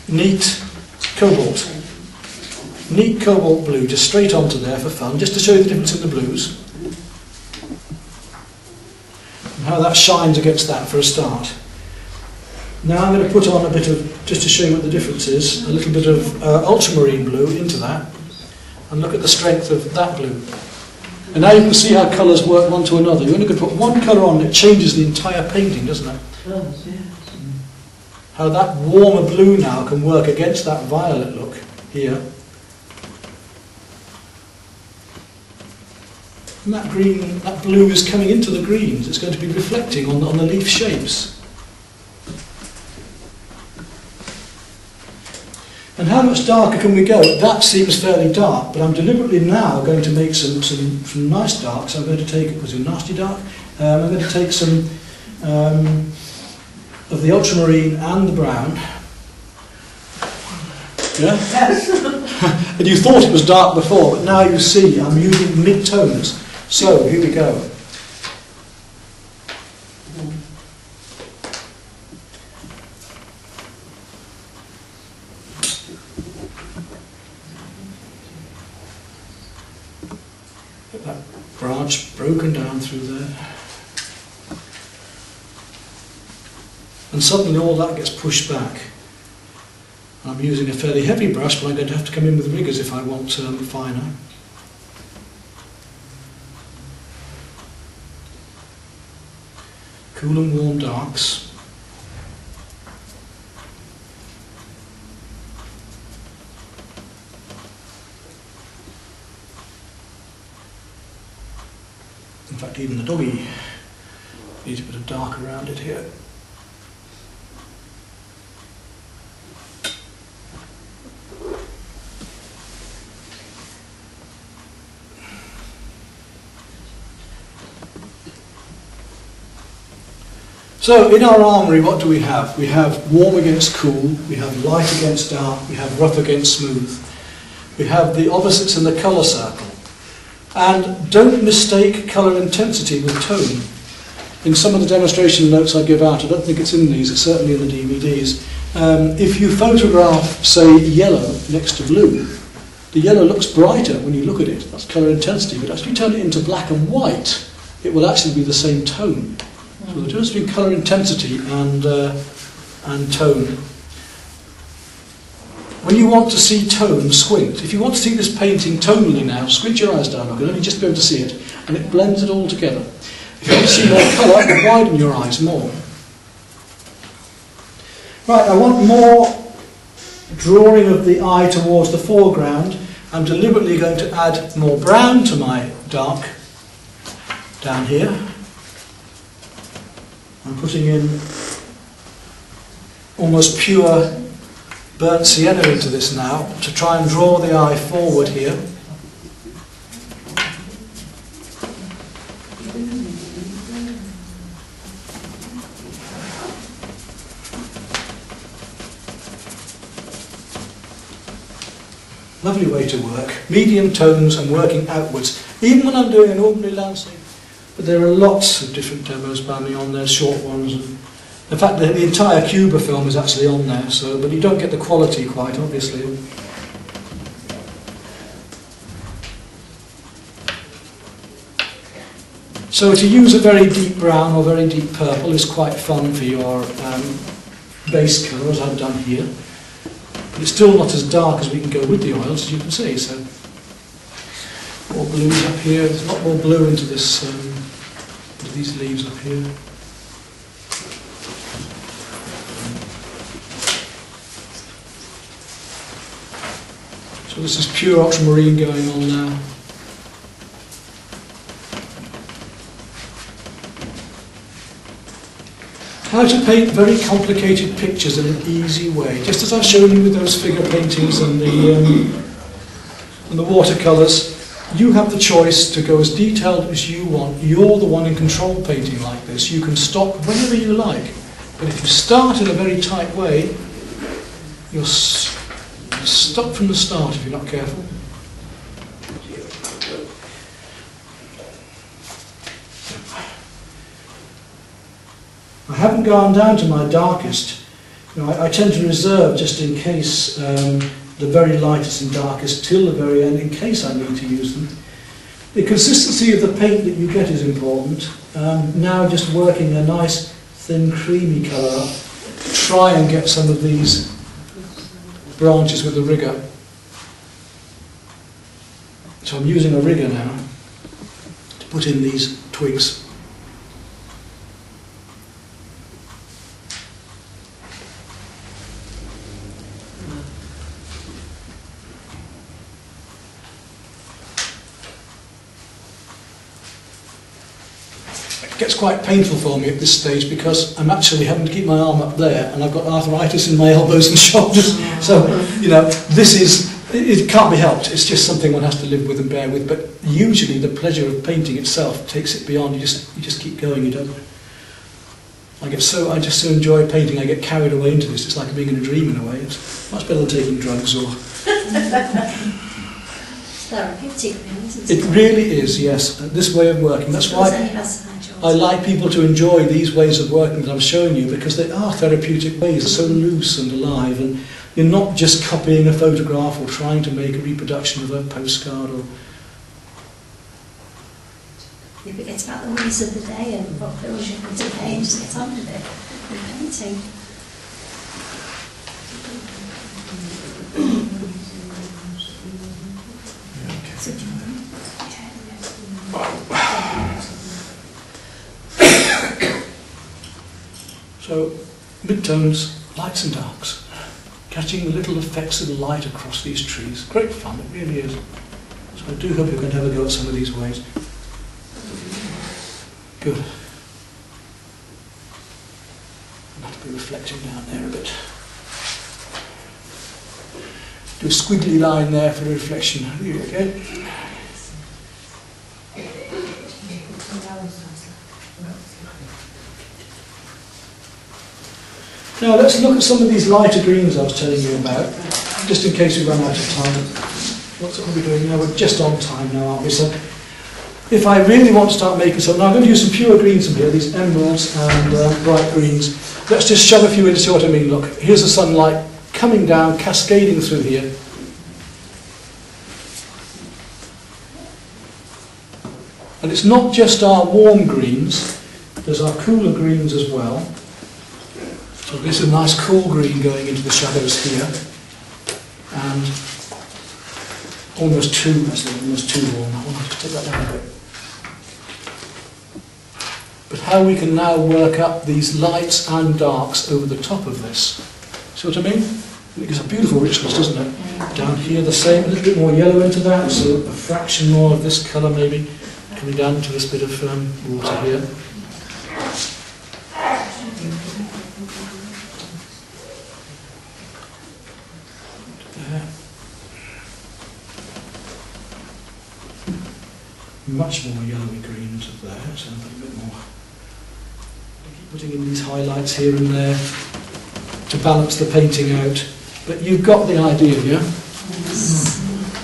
neat cobalt. Neat cobalt blue, just straight onto there for fun, just to show you the difference in the blues. And how that shines against that for a start. Now I'm going to put on a bit of, just to show you what the difference is, a little bit of ultramarine blue into that. And look at the strength of that blue. And now you can see how colours work one to another. You're only going to put one colour on, it changes the entire painting, doesn't it? Does, yes. How that warmer blue now can work against that violet look here. And that green, that blue is coming into the greens. It's going to be reflecting on the leaf shapes. And how much darker can we go? That seems fairly dark, but I'm deliberately now going to make some nice darks. I'm going to take, was it nasty dark? I'm going to take some of the ultramarine and the brown. Yeah? Yes. And you thought it was dark before, but now you see I'm using mid-tones. So, here we go. Get that branch broken down through there. And suddenly all that gets pushed back. I'm using a fairly heavy brush, but I'm going to have to come in with rigours if I want finer. Cool and warm darks. In fact, even the doggy needs a bit of dark around it here. So in our armoury, what do we have? We have warm against cool, we have light against dark, we have rough against smooth. We have the opposites in the colour circle. And don't mistake colour intensity with tone. In some of the demonstration notes I give out, I don't think it's in these, it's certainly in the DVDs. If you photograph, say, yellow next to blue, the yellow looks brighter when you look at it. That's colour intensity. But as you turn it into black and white, it will actually be the same tone. So the difference between colour intensity and tone. When you want to see tone, squint. If you want to see this painting tonally now, squint your eyes down. I can only just be able to see it, and it blends it all together. If you want to see more colour, widen your eyes more. Right, I want more drawing of the eye towards the foreground. I'm deliberately going to add more brown to my dark down here. I'm putting in almost pure burnt sienna into this now to try and draw the eye forward here. Lovely way to work. Medium tones and working outwards. Even when I'm doing an ordinary landscape. But there are lots of different demos by me on there, short ones. And in fact, the entire Cuba film is actually on there, so, but you don't get the quality quite, obviously. So to use a very deep brown or very deep purple is quite fun for your base colour, as I've done here. But it's still not as dark as we can go with the oils, as you can see. So more blues up here. There's a lot more blue into this, into these leaves up here. So this is pure ultramarine going on now. How to paint very complicated pictures in an easy way. Just as I've shown you with those figure paintings and the watercolours, you have the choice to go as detailed as you want. You're the one in control painting like this. You can stop whenever you like. But if you start in a very tight way, you'll stop from the start if you're not careful. I haven't gone down to my darkest. You know, I tend to reserve just in case the very lightest and darkest till the very end in case I need to use them. The consistency of the paint that you get is important. Now just working a nice thin creamy colour, try and get some of these branches with the rigger. So I'm using a rigger now to put in these twigs. It gets quite painful for me at this stage because I'm actually having to keep my arm up there and I've got arthritis in my elbows and shoulders. So, you know, this is, it can't be helped. It's just something one has to live with and bear with. But usually the pleasure of painting itself takes it beyond. You just keep going. You don't. I just so enjoy painting. I get carried away into this. It's like being in a dream in a way. It's much better than taking drugs or. Therapeutic, isn't it? It really is, yes. This way of working. That's why I like people to enjoy these ways of working that I'm showing you, because they are therapeutic ways, so loose and alive, and you're not just copying a photograph or trying to make a reproduction of a postcard. Or you forget about the needs of the day and what fills you into the day and just get on with it with painting. So, mid-tones, lights and darks, catching the little effects of the light across these trees. Great fun, it really is. So I do hope you can have a go at some of these ways. Good. I'll have to be reflecting down there a bit. Do a squiggly line there for the reflection. Here we go. Now let's look at some of these lighter greens I was telling you about, just in case we run out of time. What are we doing now? We're just on time now, aren't we? So if I really want to start making some, now I'm going to use some pure greens in here, these emeralds and bright greens. Let's just shove a few in to see what I mean. Look, here's the sunlight coming down, cascading through here. And it's not just our warm greens, there's our cooler greens as well. So this is a nice cool green going into the shadows here. And almost too warm. I want to just take that down a bit. But how we can now work up these lights and darks over the top of this. See what I mean? It gives a beautiful richness, doesn't it? Down here the same, a little bit more yellow into that, so a fraction more of this colour maybe, coming down to this bit of water here. There. Much more yellowy green into there, so a little bit more. Keep putting in these highlights here and there to balance the painting out. But you've got the idea, yeah? Yes.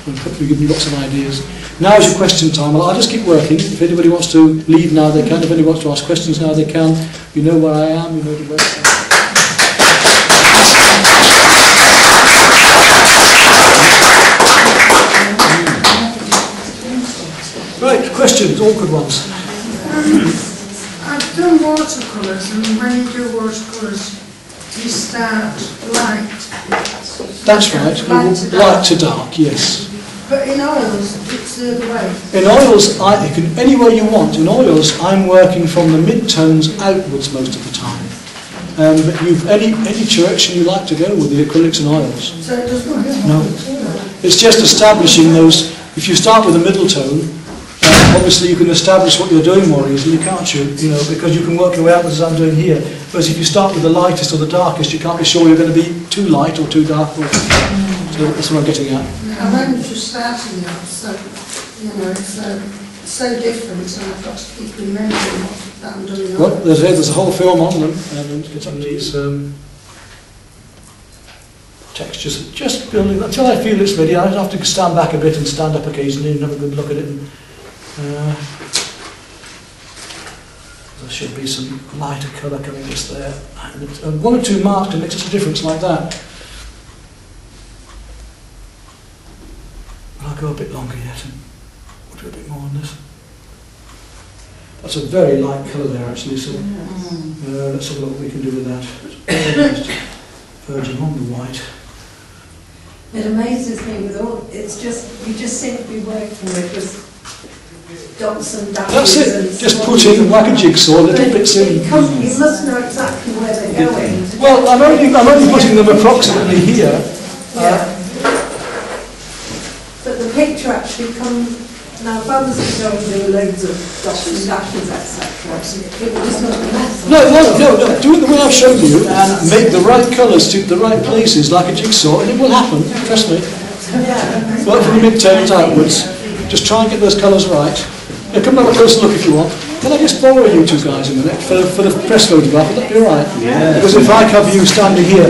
And hopefully give you lots of ideas. Now is your question time. Well, I'll just keep working. If anybody wants to leave now, they can. If anybody wants to ask questions now, they can. You know where I am, you know the website. Right, questions, awkward ones. I've done watercolours, and when you do watercolours, you start light. That's right, light to dark, yes. But in oils, it's the other way. In oils, you can any way you want. In oils, I'm working from the mid-tones outwards most of the time. But you've any church you like to go with the acrylics and oils. So it doesn't work? No. It's just establishing those. If you start with a middle tone, obviously you can establish what you're doing more easily, can't you? You know, because you can work your way outwards as I'm doing here. Whereas if you start with the lightest or the darkest, you can't be sure you're going to be too light or too dark. So that's what I'm getting at. I'm only just starting out, so, you know, it's so different, and I've got to keep remembering what I'm doing. Well, there's a whole film on them, and it's on these textures. Just building, until I feel it's ready, I have to stand back a bit and stand up occasionally and have a good look at it. And, there should be some lighter colour coming just there. And one or two marks to make such a difference like that. I'll go a bit longer yet and we'll do a bit more on this. That's a very light colour there actually, so let's have a look what we can do with that. Just verging on the white. It amazes me with all, it's just, you just seem to be working with dots and dashes. That's it, just putting like a jigsaw little bits in. You must know exactly where they're going. Well, I'm only putting them approximately here. Yeah. But the picture actually comes, now if I was to go and do loads of dots and dashes, etc., it would just look messy. No, do it the way I've shown you and make the right colours to the right places like a jigsaw and it will happen, trust me. Yeah. Work from the mid-tones outwards, just try and get those colours right. Yeah, come and have a closer look if you want. Can I just borrow you two guys a minute for the press photograph? Would that be alright? Yeah. Because if I cover you standing here,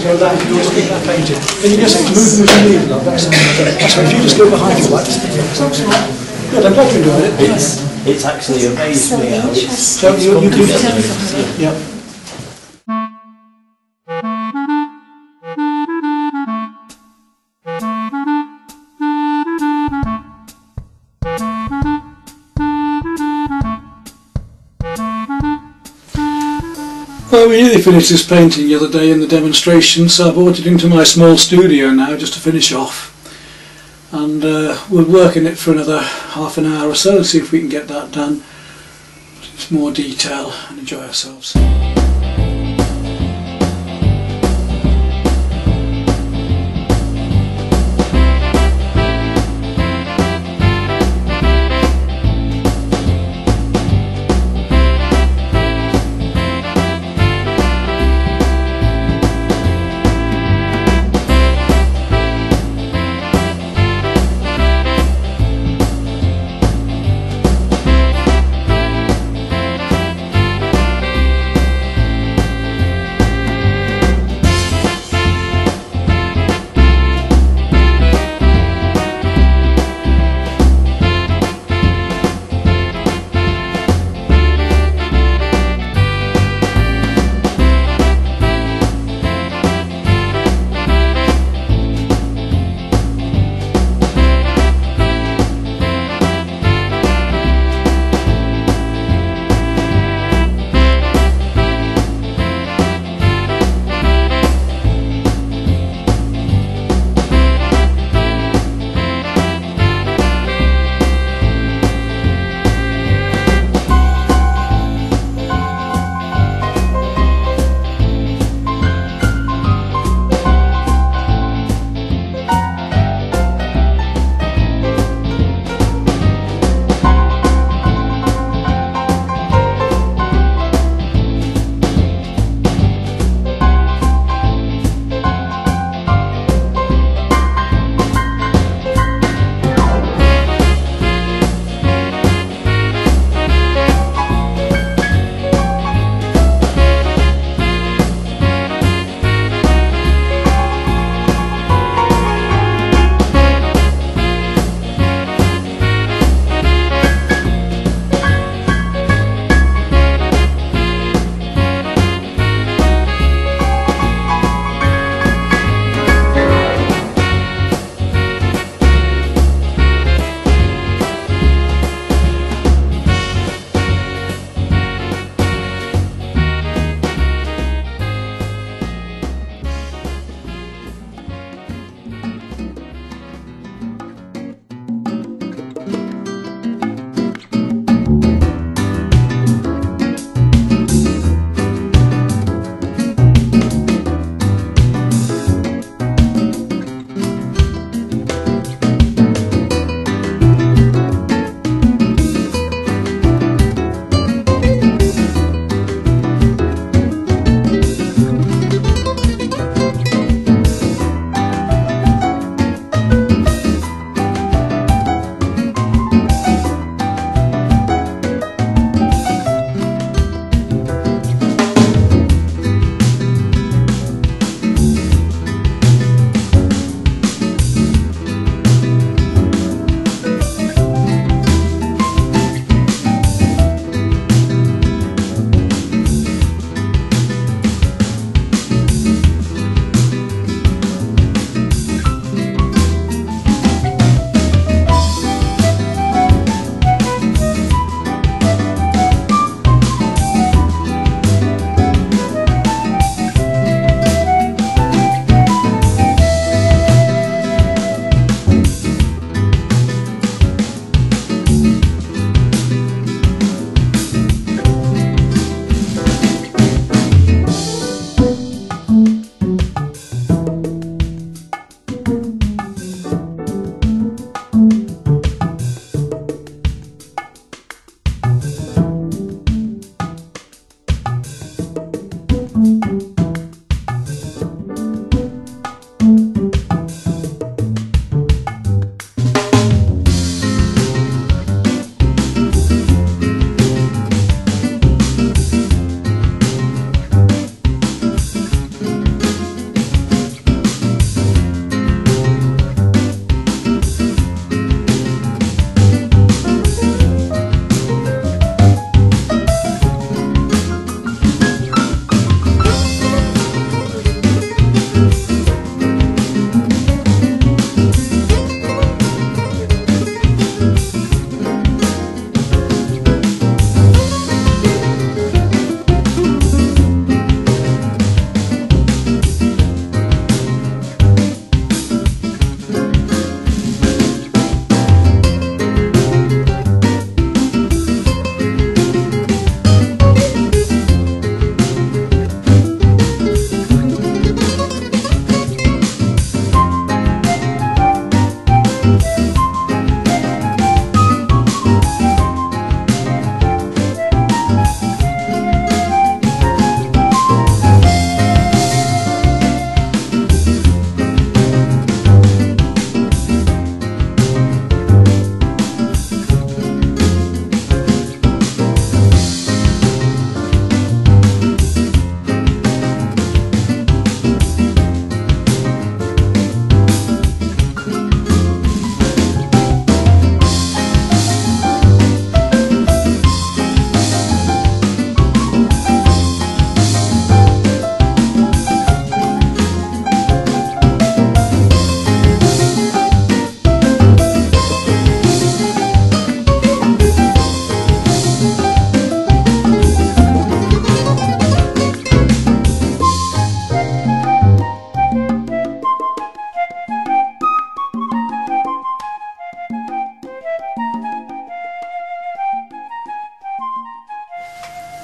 so that you always look at that painting, then you just move them as you need. That's right. If you just go behind you like this. Good, I'm glad you enjoyed it. It's actually amazed me how it's... So you do it. Yeah. Well, we nearly finished this painting the other day in the demonstration, so I brought it into my small studio now just to finish off. And we'll work in it for another half an hour or so and see if we can get that done. It's more detail and enjoy ourselves.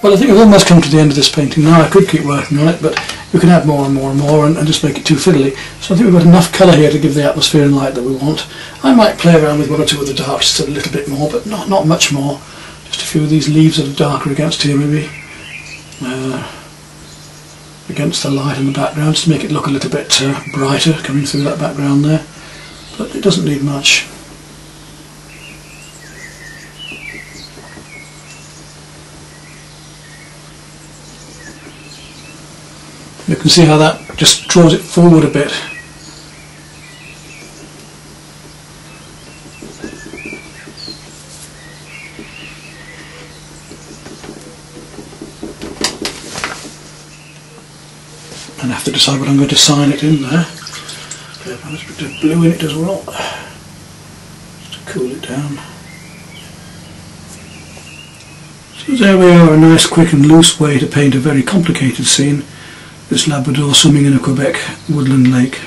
Well, I think I've almost come to the end of this painting now. I could keep working on it, but we can add more and more and more and just make it too fiddly. So I think we've got enough colour here to give the atmosphere and light that we want. I might play around with one or two of the darks just a little bit more, but not much more. Just a few of these leaves that are darker against here, maybe. Against the light in the background, just to make it look a little bit brighter coming through that background there. But it doesn't need much. You can see how that just draws it forward a bit. And I have to decide what I'm going to sign it in there. There's a bit of blue in it as well, just to cool it down. So there we are, a nice quick and loose way to paint a very complicated scene. This Labrador swimming in a Quebec woodland lake.